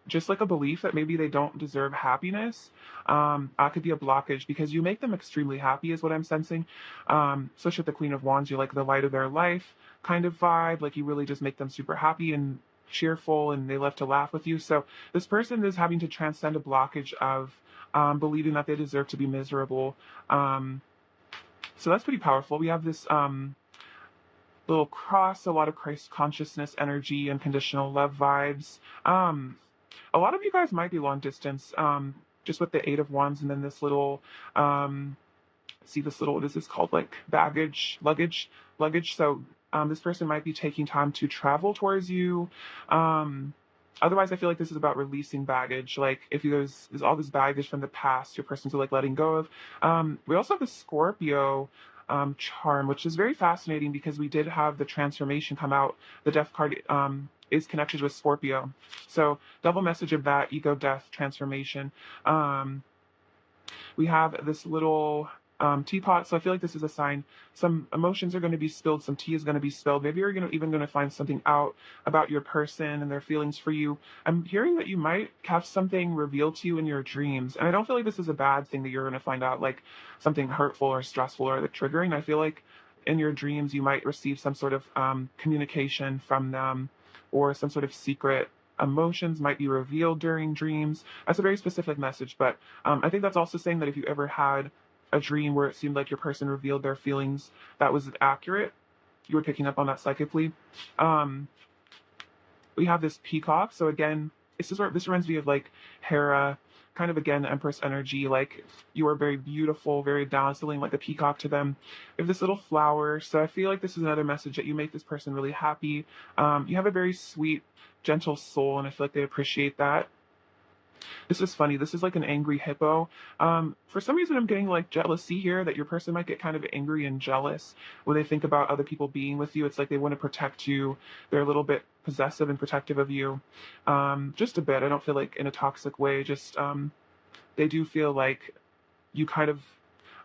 just like a belief that maybe they don't deserve happiness. That could be a blockage because you make them extremely happy, is what I'm sensing. Especially with the Queen of Wands, you're like the light of their life kind of vibe. Like you really just make them super happy and cheerful, and they love to laugh with you. So this person is having to transcend a blockage of believing that they deserve to be miserable. So that's pretty powerful. We have this little cross, a lot of Christ consciousness energy, unconditional love vibes. A lot of you guys might be long distance, just with the Eight of Wands, and then this little, see this little, what is this called? Like luggage. So this person might be taking time to travel towards you. Otherwise, I feel like this is about releasing baggage. Like if there's all this baggage from the past, your person's like letting go of. We also have the Scorpio charm, which is very fascinating because we did have the transformation come out. The death card is connected with Scorpio. So double message of that ego death transformation. Um, we have this little teapot. So I feel like this is a sign some emotions are going to be spilled, some tea is going to be spilled. Maybe you're even going to find something out about your person and their feelings for you. I'm hearing that you might have something revealed to you in your dreams. And I don't feel like this is a bad thing that you're going to find out, like something hurtful or stressful or triggering. I feel like in your dreams, you might receive some sort of communication from them or some sort of secret emotions might be revealed during dreams. That's a very specific message, but I think that's also saying that if you ever had a dream where it seemed like your person revealed their feelings that was accurate, you were picking up on that psychically. Um, we have this peacock. So again, this reminds me of like Hera, kind of again Empress energy. Like you are very beautiful, very dazzling, like a peacock to them. We have this little flower. So I feel like this is another message that you make this person really happy. You have a very sweet, gentle soul, and I feel like they appreciate that. This is funny. This is like an angry hippo. For some reason, I'm getting like jealousy here that your person might get kind of angry and jealous when they think about other people being with you. It's like they want to protect you. They're a little bit possessive and protective of you. Just a bit. I don't feel like in a toxic way. Just they do feel like you kind of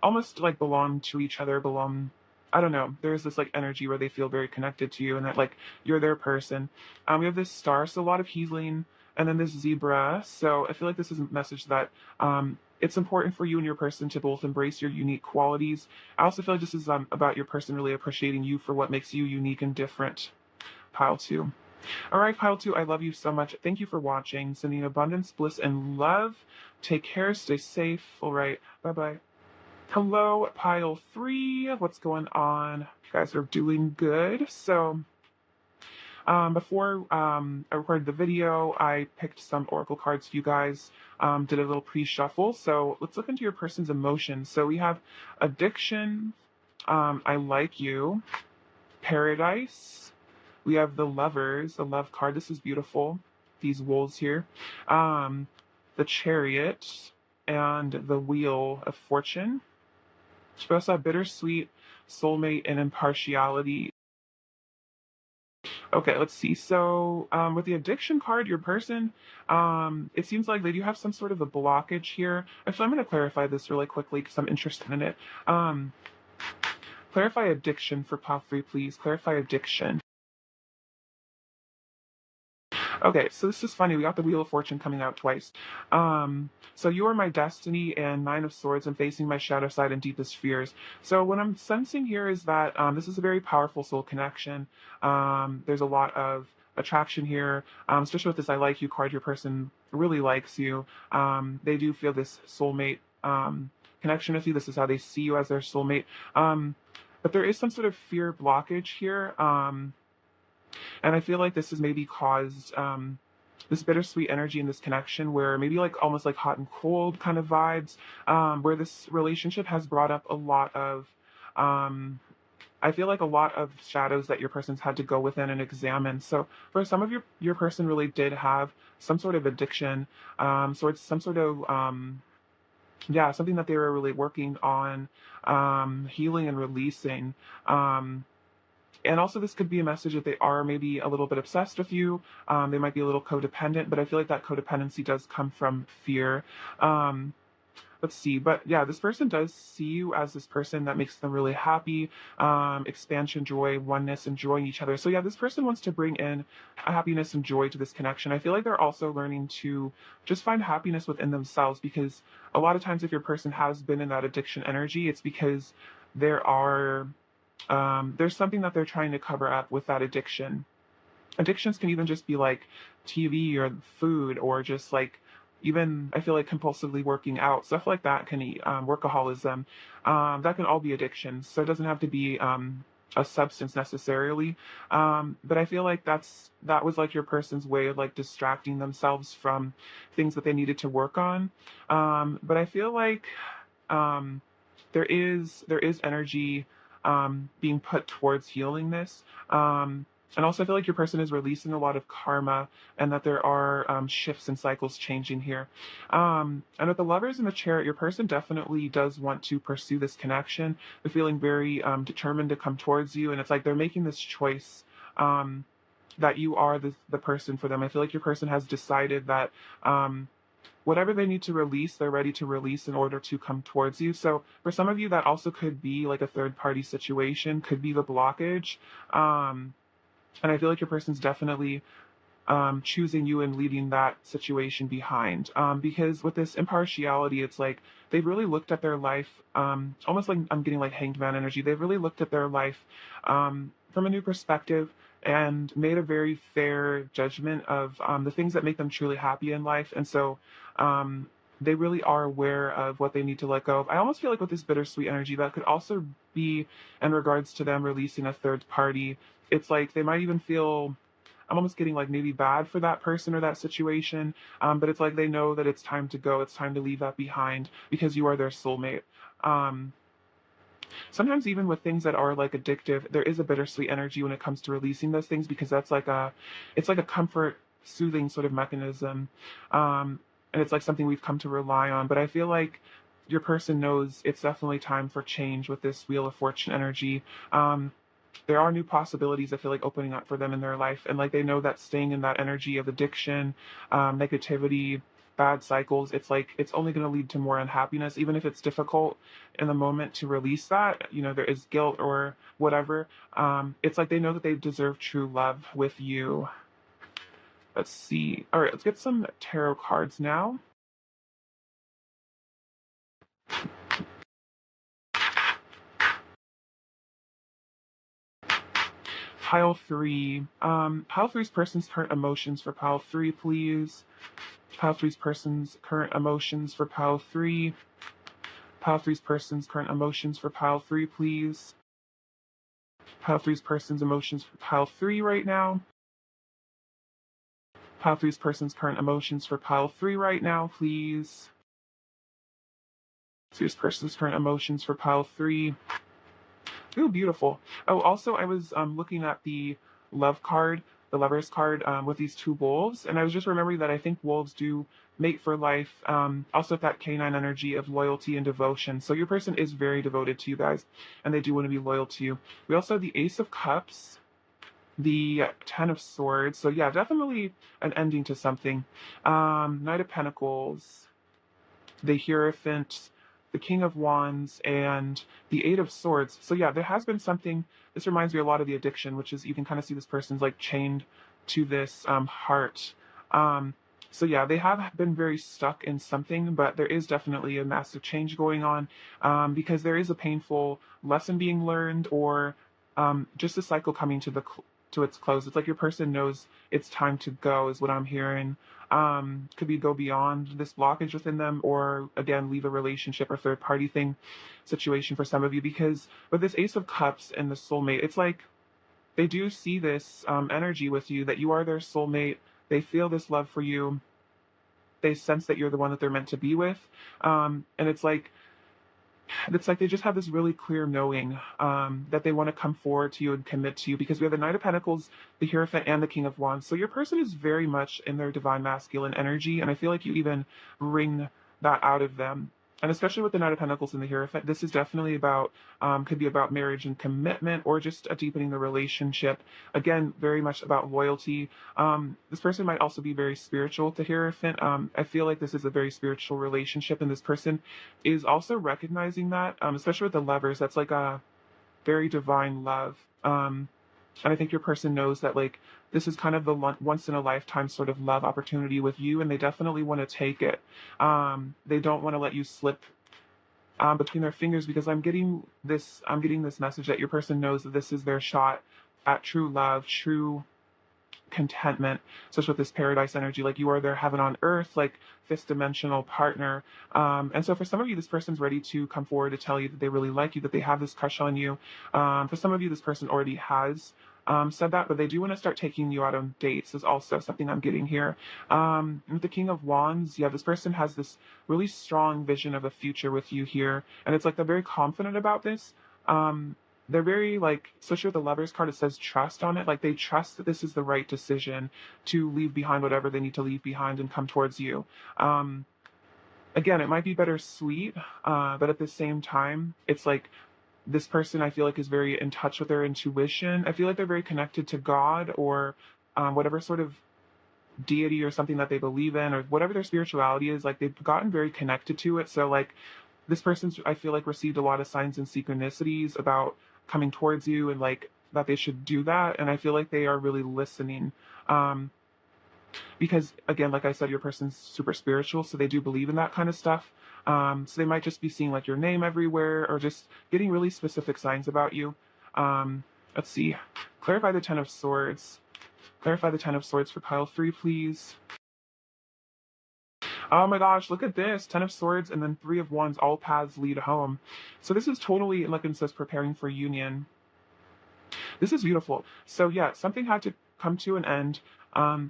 almost like belong to each other, belong. I don't know. There's this like energy where they feel very connected to you and that like you're their person. We have this star, so a lot of healing, and then this zebra. So I feel like this is a message that it's important for you and your person to both embrace your unique qualities. I also feel like this is about your person really appreciating you for what makes you unique and different. Pile two. All right, pile two, I love you so much. Thank you for watching. Sending abundance, bliss, and love. Take care. Stay safe. All right. Bye bye. Hello, pile three. What's going on? You guys are doing good. So, before I recorded the video, I picked some oracle cards for you guys. Did a little pre-shuffle. So let's look into your person's emotions. So we have addiction. I like you. Paradise. We have the lovers, the love card. This is beautiful. These wolves here. The chariot and the wheel of fortune. We also have bittersweet, soulmate, and impartiality. Okay, let's see. So with the addiction card, your person, it seems like they do have some sort of a blockage here. Actually, I'm going to clarify this really quickly because I'm interested in it. Clarify addiction for pile 3, please. Clarify addiction. Okay, so this is funny. We got the Wheel of Fortune coming out twice. So you are my destiny and 9 of Swords and facing my shadow side and deepest fears. So what I'm sensing here is that this is a very powerful soul connection. There's a lot of attraction here, especially with this I like you card. Your person really likes you. They do feel this soulmate connection with you. This is how they see you as their soulmate. But there is some sort of fear blockage here. And I feel like this has maybe caused this bittersweet energy in this connection where maybe like almost like hot and cold kind of vibes, where this relationship has brought up a lot of, I feel like a lot of shadows that your person's had to go within and examine. So for some of your person really did have some sort of addiction, so it's some sort of, yeah, something that they were really working on, healing and releasing. And also, this could be a message that they are maybe a little bit obsessed with you. They might be a little codependent, but I feel like that codependency does come from fear. Let's see. But yeah, this person does see you as this person that makes them really happy. Expansion, joy, oneness, enjoying each other. So yeah, this person wants to bring in a happiness and joy to this connection. I feel like they're also learning to just find happiness within themselves because a lot of times if your person has been in that addiction energy, it's because there are there's something that they're trying to cover up with that addiction. Addictions can even just be like TV or food or just like even I feel like compulsively working out, stuff like that can workaholism. That can all be addictions. So it doesn't have to be a substance necessarily. But I feel like that was like your person's way of like distracting themselves from things that they needed to work on. But I feel like there is energy being put towards healing this. And also, I feel like your person is releasing a lot of karma, and that there are shifts and cycles changing here. And with the lovers in the chariot, your person definitely does want to pursue this connection. They're feeling very determined to come towards you, and it's like they're making this choice. That you are the person for them. I feel like your person has decided that whatever they need to release, they're ready to release in order to come towards you. So for some of you, that also could be like a third party situation, could be the blockage. And I feel like your person's definitely choosing you and leaving that situation behind. Because with this impartiality, it's like they've really looked at their life, almost like I'm getting like hanged man energy. They've really looked at their life from a new perspective and made a very fair judgment of the things that make them truly happy in life. And so they really are aware of what they need to let go of. I almost feel like with this bittersweet energy, that could also be in regards to them releasing a third party. It's like they might even feel, I'm almost getting like maybe bad for that person or that situation, but it's like they know that it's time to go. It's time to leave that behind because you are their soulmate. Um, Sometimes even with things that are like addictive, there is a bittersweet energy when it comes to releasing those things because that's like it's like a comfort soothing sort of mechanism. And it's like something we've come to rely on. But I feel like your person knows it's definitely time for change with this Wheel of Fortune energy. There are new possibilities, I feel like, opening up for them in their life, and like they know that staying in that energy of addiction, negativity, bad cycles, it's like it's only going to lead to more unhappiness. Even if it's difficult in the moment to release that, there is guilt or whatever. It's like they know that they deserve true love with you. Let's see. All right, let's get some tarot cards now. Pile three. Pile three's person's current emotions for pile three, please. Pile three's person's current emotions for pile three. Pile three's person's current emotions for pile three, please. Pile three's person's emotions for pile three right now. Pile three's person's current emotions for pile three right now, please. Three's person's current emotions for pile three. Ooh, beautiful. Oh, also, I was looking at the love card, the lovers card, with these two wolves, and I was just remembering that I think wolves do mate for life. Also, that canine energy of loyalty and devotion. So your person is very devoted to you guys, and they do want to be loyal to you. We also have the Ace of Cups, the Ten of Swords. So yeah, definitely an ending to something. Knight of Pentacles, the Hierophant, the King of Wands, and the Eight of Swords. So yeah, there has been something. This reminds me a lot of the addiction, which is you can kind of see this person's like chained to this heart. So yeah, they have been very stuck in something, but there is definitely a massive change going on because there is a painful lesson being learned, or just a cycle coming to to its close. It's like your person knows it's time to go, is what I'm hearing. Could be go beyond this blockage within them, or again leave a relationship or third party thing situation for some of you, because with this Ace of Cups and the soulmate, it's like they do see this energy with you, that you are their soulmate. They feel this love for you. They sense that you're the one that they're meant to be with. And it's like they just have this really clear knowing that they want to come forward to you and commit to you, because we have the Knight of Pentacles, the Hierophant, and the King of Wands. So your person is very much in their divine masculine energy, and I feel like you even bring that out of them. And especially with the Knight of Pentacles and the Hierophant, this is definitely about, could be about marriage and commitment, or just deepening the relationship. Again, very much about loyalty. This person might also be very spiritual to Hierophant. I feel like this is a very spiritual relationship, and this person is also recognizing that, especially with the lovers, that's like a very divine love. And I think your person knows that like this is kind of the once in a lifetime sort of love opportunity with you, and they definitely want to take it. They don't want to let you slip between their fingers, because I'm getting this message that your person knows that this is their shot at true love, true contentment, especially with this paradise energy. Like you are their heaven on earth, like fifth dimensional partner. And so for some of you, this person's ready to come forward to tell you that they really like you, that they have this crush on you. For some of you, this person already has said that, but they do want to start taking you out on dates, is also something I'm getting here. With the King of Wands, yeah, this person has this really strong vision of a future with you here, and it's like they're very confident about this. they're very like, especially with the Lovers card, it says trust on it. Like they trust that this is the right decision to leave behind whatever they need to leave behind and come towards you. Um, Again, it might be bittersweet, but at the same time, it's like this person I feel like is very in touch with their intuition. I feel like they're very connected to God or whatever sort of deity or something that they believe in or whatever their spirituality is. Like they've gotten very connected to it. So like this person's I feel like received a lot of signs and synchronicities about coming towards you and like that they should do that. And I feel like they are really listening. Um, because again, like I said, your person's super spiritual, so they do believe in that kind of stuff. So they might just be seeing like your name everywhere or just getting really specific signs about you. Let's see. Clarify the Ten of Swords. Clarify the Ten of Swords for pile 3, please. Oh my gosh, look at this. Ten of Swords and then Three of Wands, all paths lead home. So this is totally, like it says, preparing for union. This is beautiful. So yeah, something had to come to an end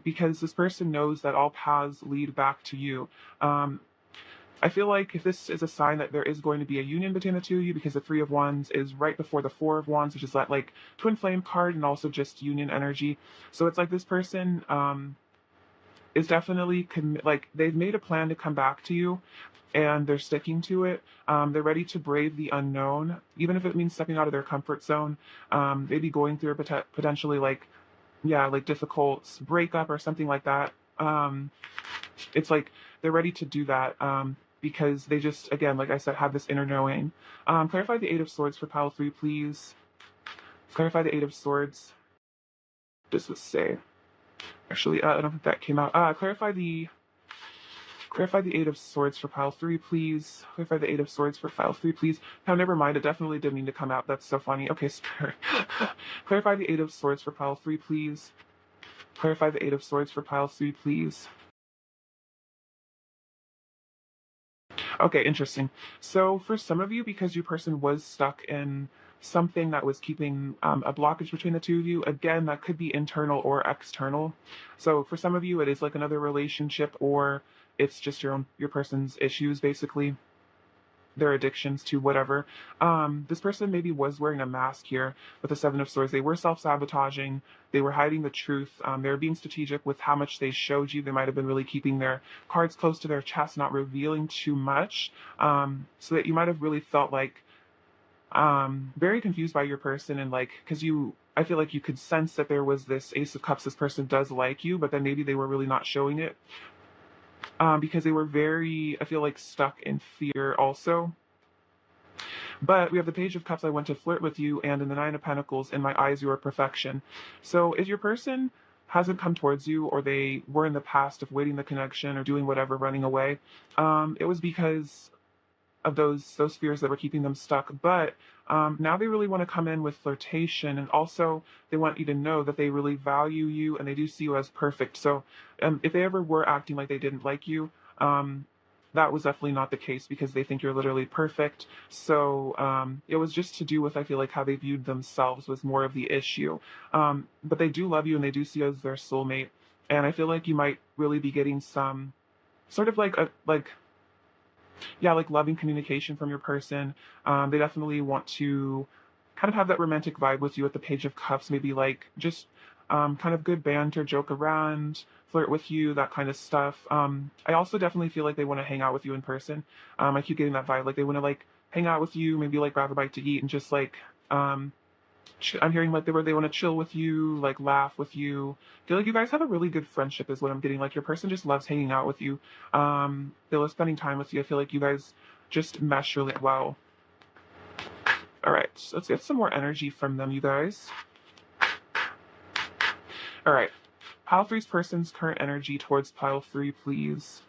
because this person knows that all paths lead back to you. Um, I feel like if this is a sign that there is going to be a union between the two of you, because the Three of Wands is right before the Four of Wands, which is that like twin flame card and also just union energy. So it's like this person is definitely like they've made a plan to come back to you and they're sticking to it. They're ready to brave the unknown, even if it means stepping out of their comfort zone. Maybe going through a potentially like, yeah, like difficult breakup or something like that. It's like they're ready to do that because they just, again, like I said, have this inner knowing. Clarify the Eight of Swords for pile 3, please. Clarify the Eight of Swords. What does this say? Actually, I don't think that came out. Clarify the Eight of Swords for pile 3, please. Clarify the Eight of Swords for pile 3, please. Oh, never mind. It definitely didn't mean to come out. That's so funny. Okay, Spirit. Clarify the Eight of Swords for pile 3, please. Clarify the Eight of Swords for pile 3, please. Okay, interesting. So for some of you, because your person was stuck in something that was keeping a blockage between the two of you, again, that could be internal or external. So for some of you, it is like another relationship, or it's just your person's issues, basically their addictions to whatever. This person maybe was wearing a mask here with the Seven of Swords. They were self-sabotaging. They were hiding the truth. They were being strategic with how much they showed you. They might have been really keeping their cards close to their chest, not revealing too much, so that you might have really felt like very confused by your person and like, because I feel like you could sense that there was this Ace of Cups. This person does like you, but then maybe they were really not showing it because they were very, I feel like, stuck in fear also. But we have the Page of Cups, I want to flirt with you, and in the Nine of Pentacles, in my eyes, you are perfection. So if your person hasn't come towards you, or they were in the past of waiting the connection or doing whatever, running away, it was because of those fears that were keeping them stuck. But now they really want to come in with flirtation, and also they want you to know that they really value you and they do see you as perfect. So if they ever were acting like they didn't like you, that was definitely not the case, because they think you're literally perfect. So it was just to do with, I feel like, how they viewed themselves was more of the issue. But they do love you and they do see you as their soulmate. And I feel like you might really be getting some sort of like yeah, like loving communication from your person. They definitely want to kind of have that romantic vibe with you at the Page of Cups, maybe like just kind of good banter, joke around, flirt with you, that kind of stuff. I also definitely feel like they want to hang out with you in person. I keep getting that vibe, like they want to like hang out with you, maybe like grab a bite to eat and just like I'm hearing like they want to chill with you, like laugh with you. I feel like you guys have a really good friendship is what I'm getting. Like your person just loves hanging out with you. They love spending time with you. I feel like you guys just mesh really well. All right, so let's get some more energy from them, you guys. All right, pile 3's person's current energy towards pile 3, please.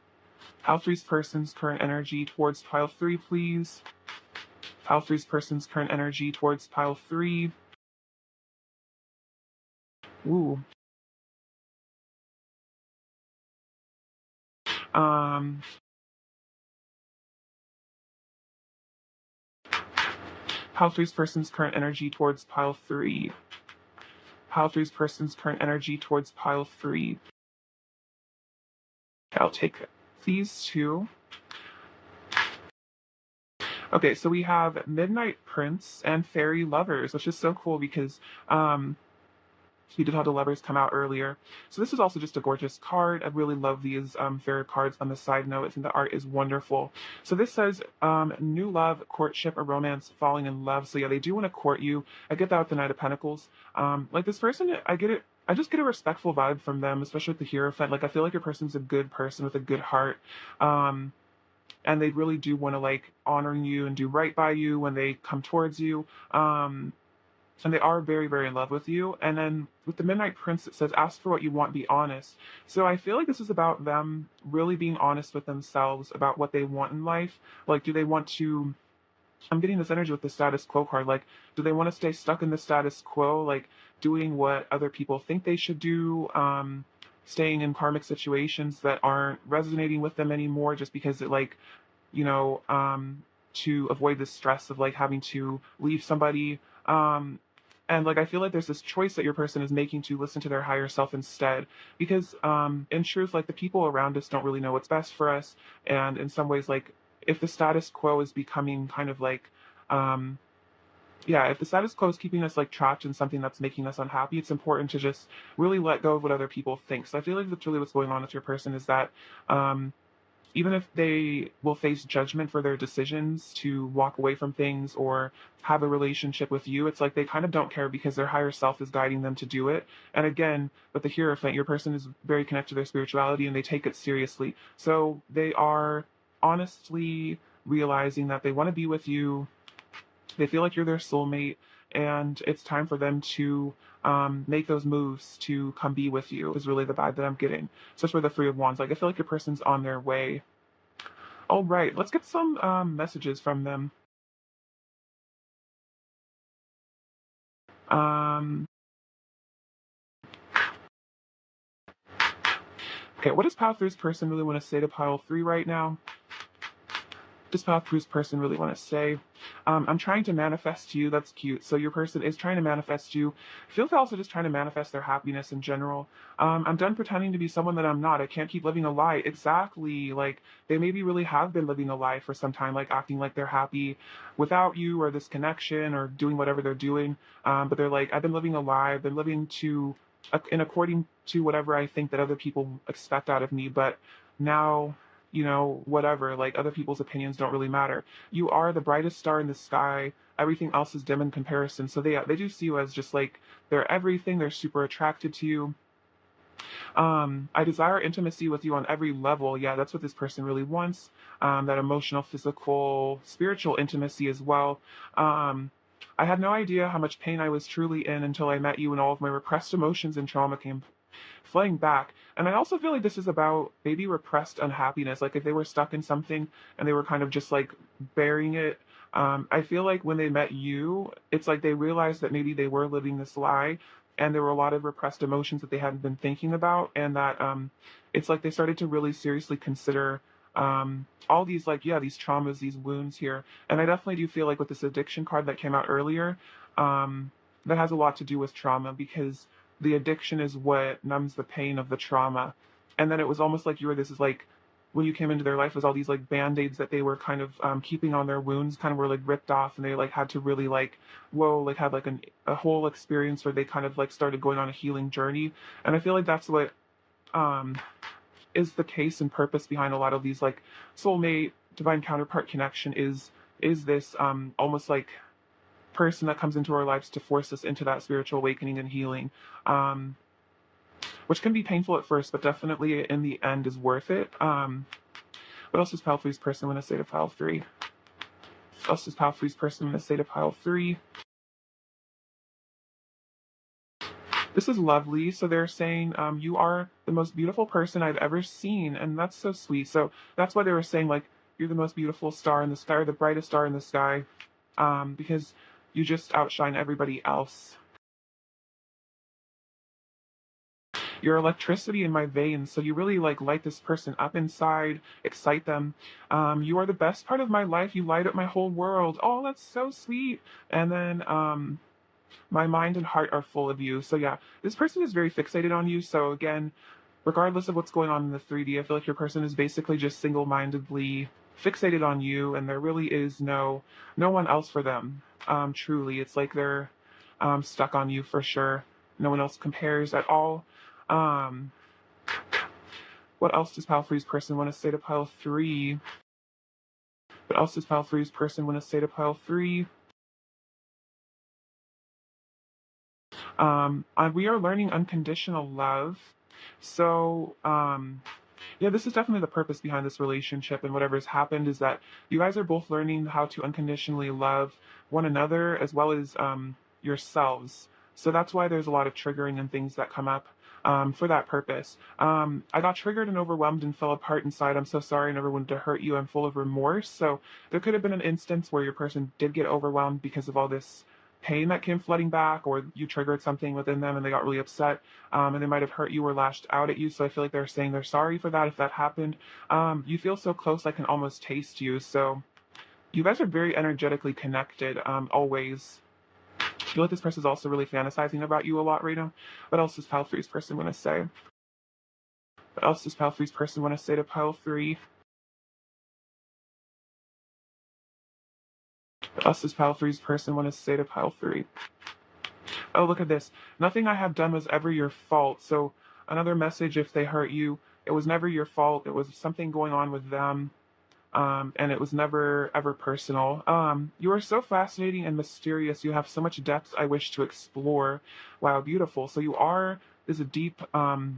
Pile 3's person's current energy towards pile 3, please. Pile 3's person's current energy towards pile 3. Ooh. Um, Pile 3's person's current energy towards pile 3. Pile 3's person's current energy towards pile 3. Okay, I'll take these two. Okay, so we have Midnight Prince and Fairy Lovers, which is so cool because um, we did have the lovers come out earlier. So this is also just a gorgeous card. I really love these fairy cards. On the side note, I think the art is wonderful. So this says new love, courtship, or romance, falling in love. So yeah, they do want to court you. I get that with the Knight of Pentacles. Like this person, I get it. I just get a respectful vibe from them, especially with the Hierophant. Like I feel like your person's a good person with a good heart. Um, and they really do want to like honor you and do right by you when they come towards you. And they are very, very in love with you. And then with the Midnight Prince, it says, ask for what you want, be honest. So I feel like this is about them really being honest with themselves about what they want in life. Like, do they want to, I'm getting this energy with the status quo card. Like, do they want to stay stuck in the status quo, like doing what other people think they should do? Staying in karmic situations that aren't resonating with them anymore just because it like, you know, to avoid the stress of like having to leave somebody. And like I feel like there's this choice that your person is making to listen to their higher self instead, because in truth, like the people around us don't really know what's best for us, and in some ways, like if the status quo is becoming kind of like um, yeah, if the status quo is keeping us like trapped in something that's making us unhappy, it's important to just really let go of what other people think. So I feel like that's really what's going on with your person is that um, even if they will face judgment for their decisions to walk away from things or have a relationship with you, it's like they kind of don't care because their higher self is guiding them to do it. And again, with the Hierophant, your person is very connected to their spirituality and they take it seriously. So they are honestly realizing that they want to be with you. They feel like you're their soulmate, and it's time for them to make those moves to come be with you, is really the vibe that I'm getting. Especially with the Three of Wands. Like, I feel like your person's on their way. All right, let's get some messages from them. Um, okay, what does Pile Three's person really want to say to Pile 3 right now? Does Pile Three's person really want to say? I'm trying to manifest you. That's cute. So your person is trying to manifest you. I feel like they're also just trying to manifest their happiness in general. I'm done pretending to be someone that I'm not. I can't keep living a lie. Exactly. Like they maybe really have been living a lie for some time, like acting like they're happy without you or this connection or doing whatever they're doing. But they're like, I've been living a lie. I've been living to, in according to whatever I think that other people expect out of me. But now, you know, whatever, like other people's opinions don't really matter. You are the brightest star in the sky. Everything else is dim in comparison. So they do see you as just like they're everything. They're super attracted to you. I desire intimacy with you on every level. Yeah, that's what this person really wants. That emotional, physical, spiritual intimacy as well. I had no idea how much pain I was truly in until I met you, and all of my repressed emotions and trauma came flying back. And I also feel like this is about maybe repressed unhappiness. Like if they were stuck in something and they were kind of just like burying it. I feel like when they met you, it's like they realized that maybe they were living this lie and there were a lot of repressed emotions that they hadn't been thinking about. And that it's like they started to really seriously consider all these, like, yeah, these traumas, these wounds here. And I definitely do feel like with this addiction card that came out earlier, that has a lot to do with trauma because the addiction is what numbs the pain of the trauma. And then it was almost like you were this is like when you came into their life was all these like band-aids that they were kind of keeping on their wounds kind of were like ripped off and they like had to really like whoa like have like a whole experience where they kind of like started going on a healing journey. And I feel like that's what um is the case and purpose behind a lot of these like soulmate divine counterpart connection is this almost like person that comes into our lives to force us into that spiritual awakening and healing, um, which can be painful at first, but definitely in the end is worth it. What else does Pile Three's person want to say to Pile 3? What else does Pile Three's person want to say to Pile 3? This is lovely. So they're saying, you are the most beautiful person I've ever seen. And that's so sweet. So that's why they were saying, like, you're the most beautiful star in the sky, or the brightest star in the sky, because you just outshine everybody else. Your electricity in my veins. So you really like light this person up inside, excite them. You are the best part of my life. You light up my whole world. Oh, that's so sweet. And then my mind and heart are full of you. So yeah, this person is very fixated on you. So again, regardless of what's going on in the 3D, I feel like your person is basically just single-mindedly fixated on you, and there really is no one else for them. Truly, it's like they're stuck on you for sure. No one else compares at all. Um, what else does pile three's person want to say to pile three? What else does pile three's person want to say to pile three? We are learning unconditional love. So, yeah, this is definitely the purpose behind this relationship, and whatever's happened is that you guys are both learning how to unconditionally love one another as well as yourselves. So that's why there's a lot of triggering and things that come up for that purpose. I got triggered and overwhelmed and fell apart inside. I'm so sorry. I never wanted to hurt you. I'm full of remorse. So there could have been an instance where your person did get overwhelmed because of all this pain that came flooding back, or you triggered something within them and they got really upset, and they might have hurt you or lashed out at you. So I feel like they're saying they're sorry for that if that happened. You feel so close, I can almost taste you. So you guys are very energetically connected, always. I feel like this person's also really fantasizing about you a lot right now. What else does pile three's person want to say? What else does pile three's person want to say to pile three? What else does pile three's person want to say to pile three? Oh, look at this. Nothing I have done was ever your fault. So another message, if they hurt you, it was never your fault. It was something going on with them. And it was never ever personal. You are so fascinating and mysterious. You have so much depth I wish to explore. Wow, beautiful. So you are is a deep,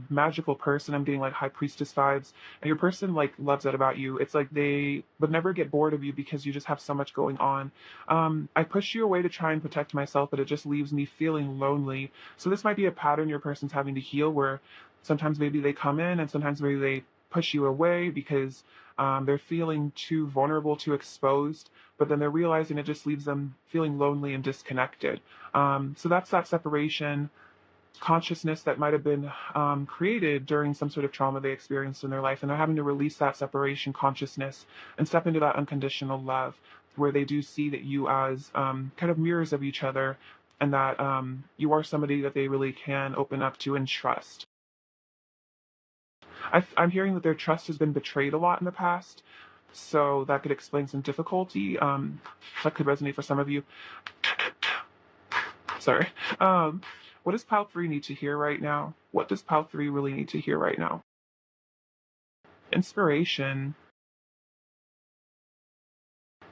magical person. I'm getting like high priestess vibes, and your person like loves that about you. It's like they would never get bored of you because you just have so much going on. I push you away to try and protect myself, but it just leaves me feeling lonely. So this might be a pattern your person's having to heal, where sometimes maybe they come in and sometimes maybe they push you away because they're feeling too vulnerable, too exposed, but then they're realizing it just leaves them feeling lonely and disconnected. So that's that separation consciousness that might have been created during some sort of trauma they experienced in their life, and they're having to release that separation consciousness and step into that unconditional love, where they do see that you as kind of mirrors of each other, and that you are somebody that they really can open up to and trust. I'm hearing that their trust has been betrayed a lot in the past, so that could explain some difficulty. That could resonate for some of you. Sorry. Um, what does Pal 3 need to hear right now? What does Pal 3 really need to hear right now? Inspiration.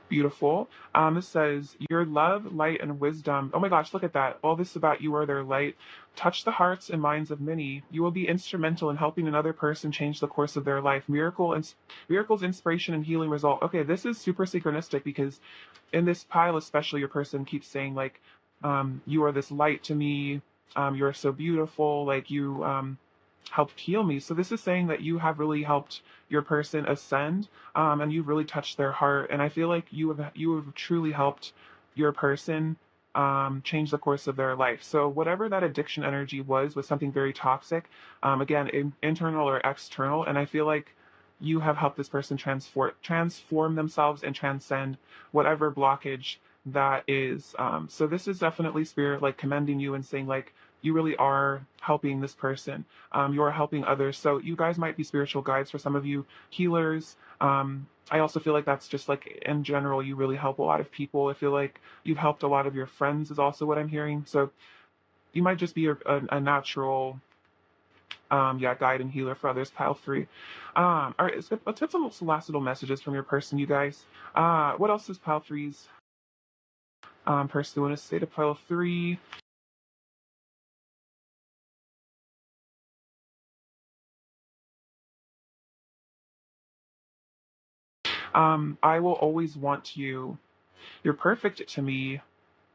Beautiful. This says, your love, light, and wisdom. Oh my gosh, look at that. All this about you are their light. Touch the hearts and minds of many. You will be instrumental in helping another person change the course of their life. Miracles, inspiration, and healing result. Okay, this is super synchronistic because in this pile, especially, your person keeps saying, like, you are this light to me. You're so beautiful. Like, you helped heal me. So this is saying that you have really helped your person ascend, and you've really touched their heart. And I feel like you have truly helped your person change the course of their life. So whatever that addiction energy was something very toxic, again, internal or external. And I feel like you have helped this person transform themselves and transcend whatever blockage that is. So this is definitely spirit like commending you and saying like you really are helping this person. You are helping others. So you guys might be spiritual guides for some of you, healers. I also feel like that's just like in general, you really help a lot of people. I feel like you've helped a lot of your friends is also what I'm hearing. So you might just be a natural, yeah, guide and healer for others. Pile 3. All right, let's get some last little messages from your person, you guys. What else does Pile 3's person want to say to Pile 3? I will always want you. You're perfect to me.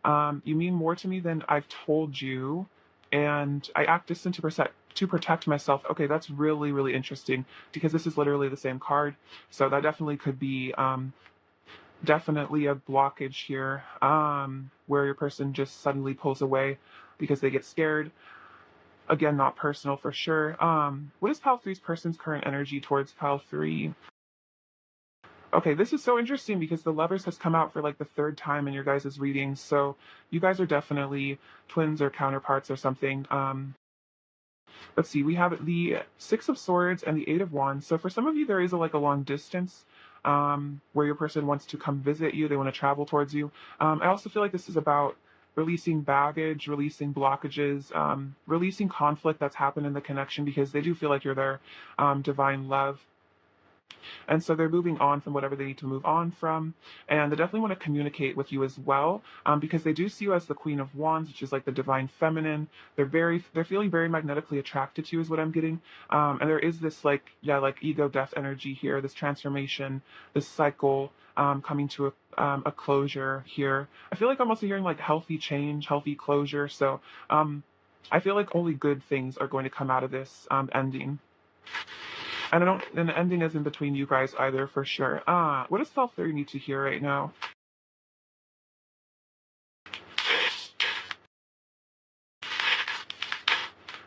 You mean more to me than I've told you, and I act distant to protect myself. Okay, that's really, really interesting because this is literally the same card. So that definitely could be definitely a blockage here, where your person just suddenly pulls away because they get scared. Again, not personal for sure. What is Pal 3's person's current energy towards Pal 3? Okay, this is so interesting because the Lovers has come out for like the third time in your guys' readings. So you guys are definitely twins or counterparts or something. Let's see, we have the Six of Swords and the Eight of Wands. So for some of you, there is like a long distance where your person wants to come visit you. They want to travel towards you. I also feel like this is about releasing baggage, releasing blockages, releasing conflict that's happened in the connection, because they do feel like you're their divine love. And so they're moving on from whatever they need to move on from. And they definitely want to communicate with you as well, because they do see you as the Queen of Wands, which is like the divine feminine. They're feeling very magnetically attracted to you, is what I'm getting. And there is this like, yeah, like ego death energy here, this transformation, this cycle coming to a closure here. I feel like I'm also hearing like healthy change, healthy closure. So I feel like only good things are going to come out of this ending. And I don't, and the ending isn't between you guys either, for sure. What does Fall 3 need to hear right now?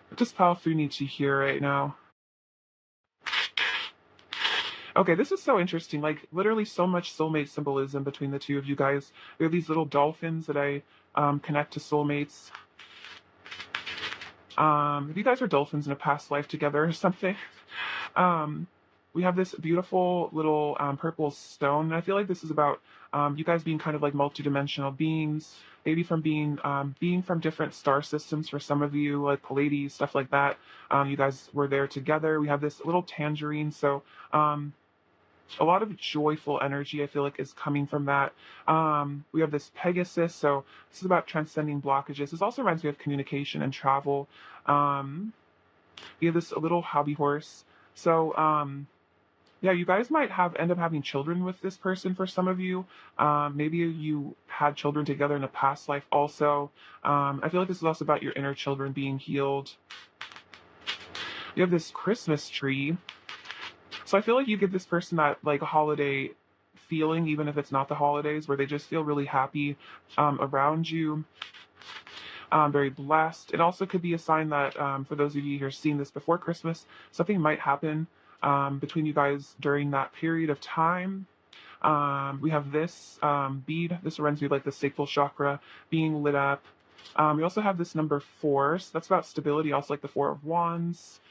What does Fall 3 need to hear right now? Okay, this is so interesting. Like, literally so much soulmate symbolism between the two of you guys. There are these little dolphins that I connect to soulmates. If you guys were dolphins in a past life together or something. Um, we have this beautiful little purple stone. And I feel like this is about you guys being kind of like multidimensional beings, maybe from being from different star systems for some of you, like Pleiades, stuff like that. You guys were there together. We have this little tangerine. So a lot of joyful energy, I feel like, is coming from that. We have this Pegasus, so this is about transcending blockages. This also reminds me of communication and travel. We have this little hobby horse. So, yeah, you guys might end up having children with this person for some of you. Maybe you had children together in a past life also. I feel like this is also about your inner children being healed. You have this Christmas tree. So I feel like you give this person that like holiday feeling, even if it's not the holidays, where they just feel really happy around you. Very blessed. It also could be a sign that for those of you who are seeing this before Christmas, something might happen between you guys during that period of time. We have this bead. This reminds me of like the sacral chakra being lit up. We also have this number 4. So that's about stability, also like the 4 of Wands.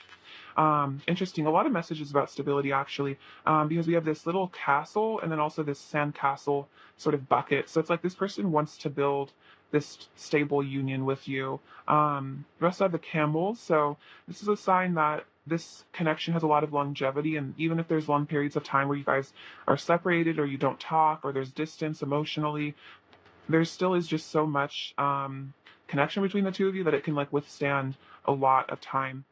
Interesting. A lot of messages about stability, actually, because we have this little castle and then also this sand castle sort of bucket. So it's like this person wants to build this stable union with you. We also have the camels. So this is a sign that this connection has a lot of longevity. And even if there's long periods of time where you guys are separated or you don't talk or there's distance emotionally, there still is just so much connection between the two of you that it can like withstand a lot of time.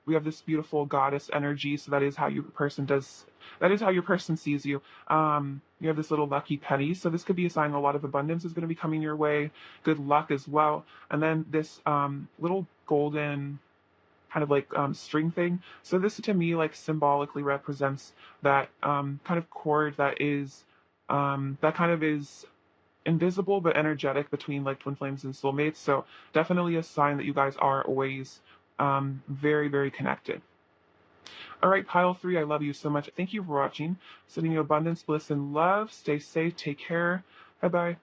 We have this beautiful goddess energy, so that is how that is how your person sees you. You have this little lucky penny, so this could be a sign a lot of abundance is going to be coming your way, good luck as well. And then this little golden kind of like string thing. So this to me like symbolically represents that kind of cord that is that kind of is invisible but energetic between like twin flames and soulmates. So definitely a sign that you guys are always very, very connected. All right, pile 3, I love you so much. Thank you for watching. Sending you abundance, bliss, and love. Stay safe. Take care. Bye bye.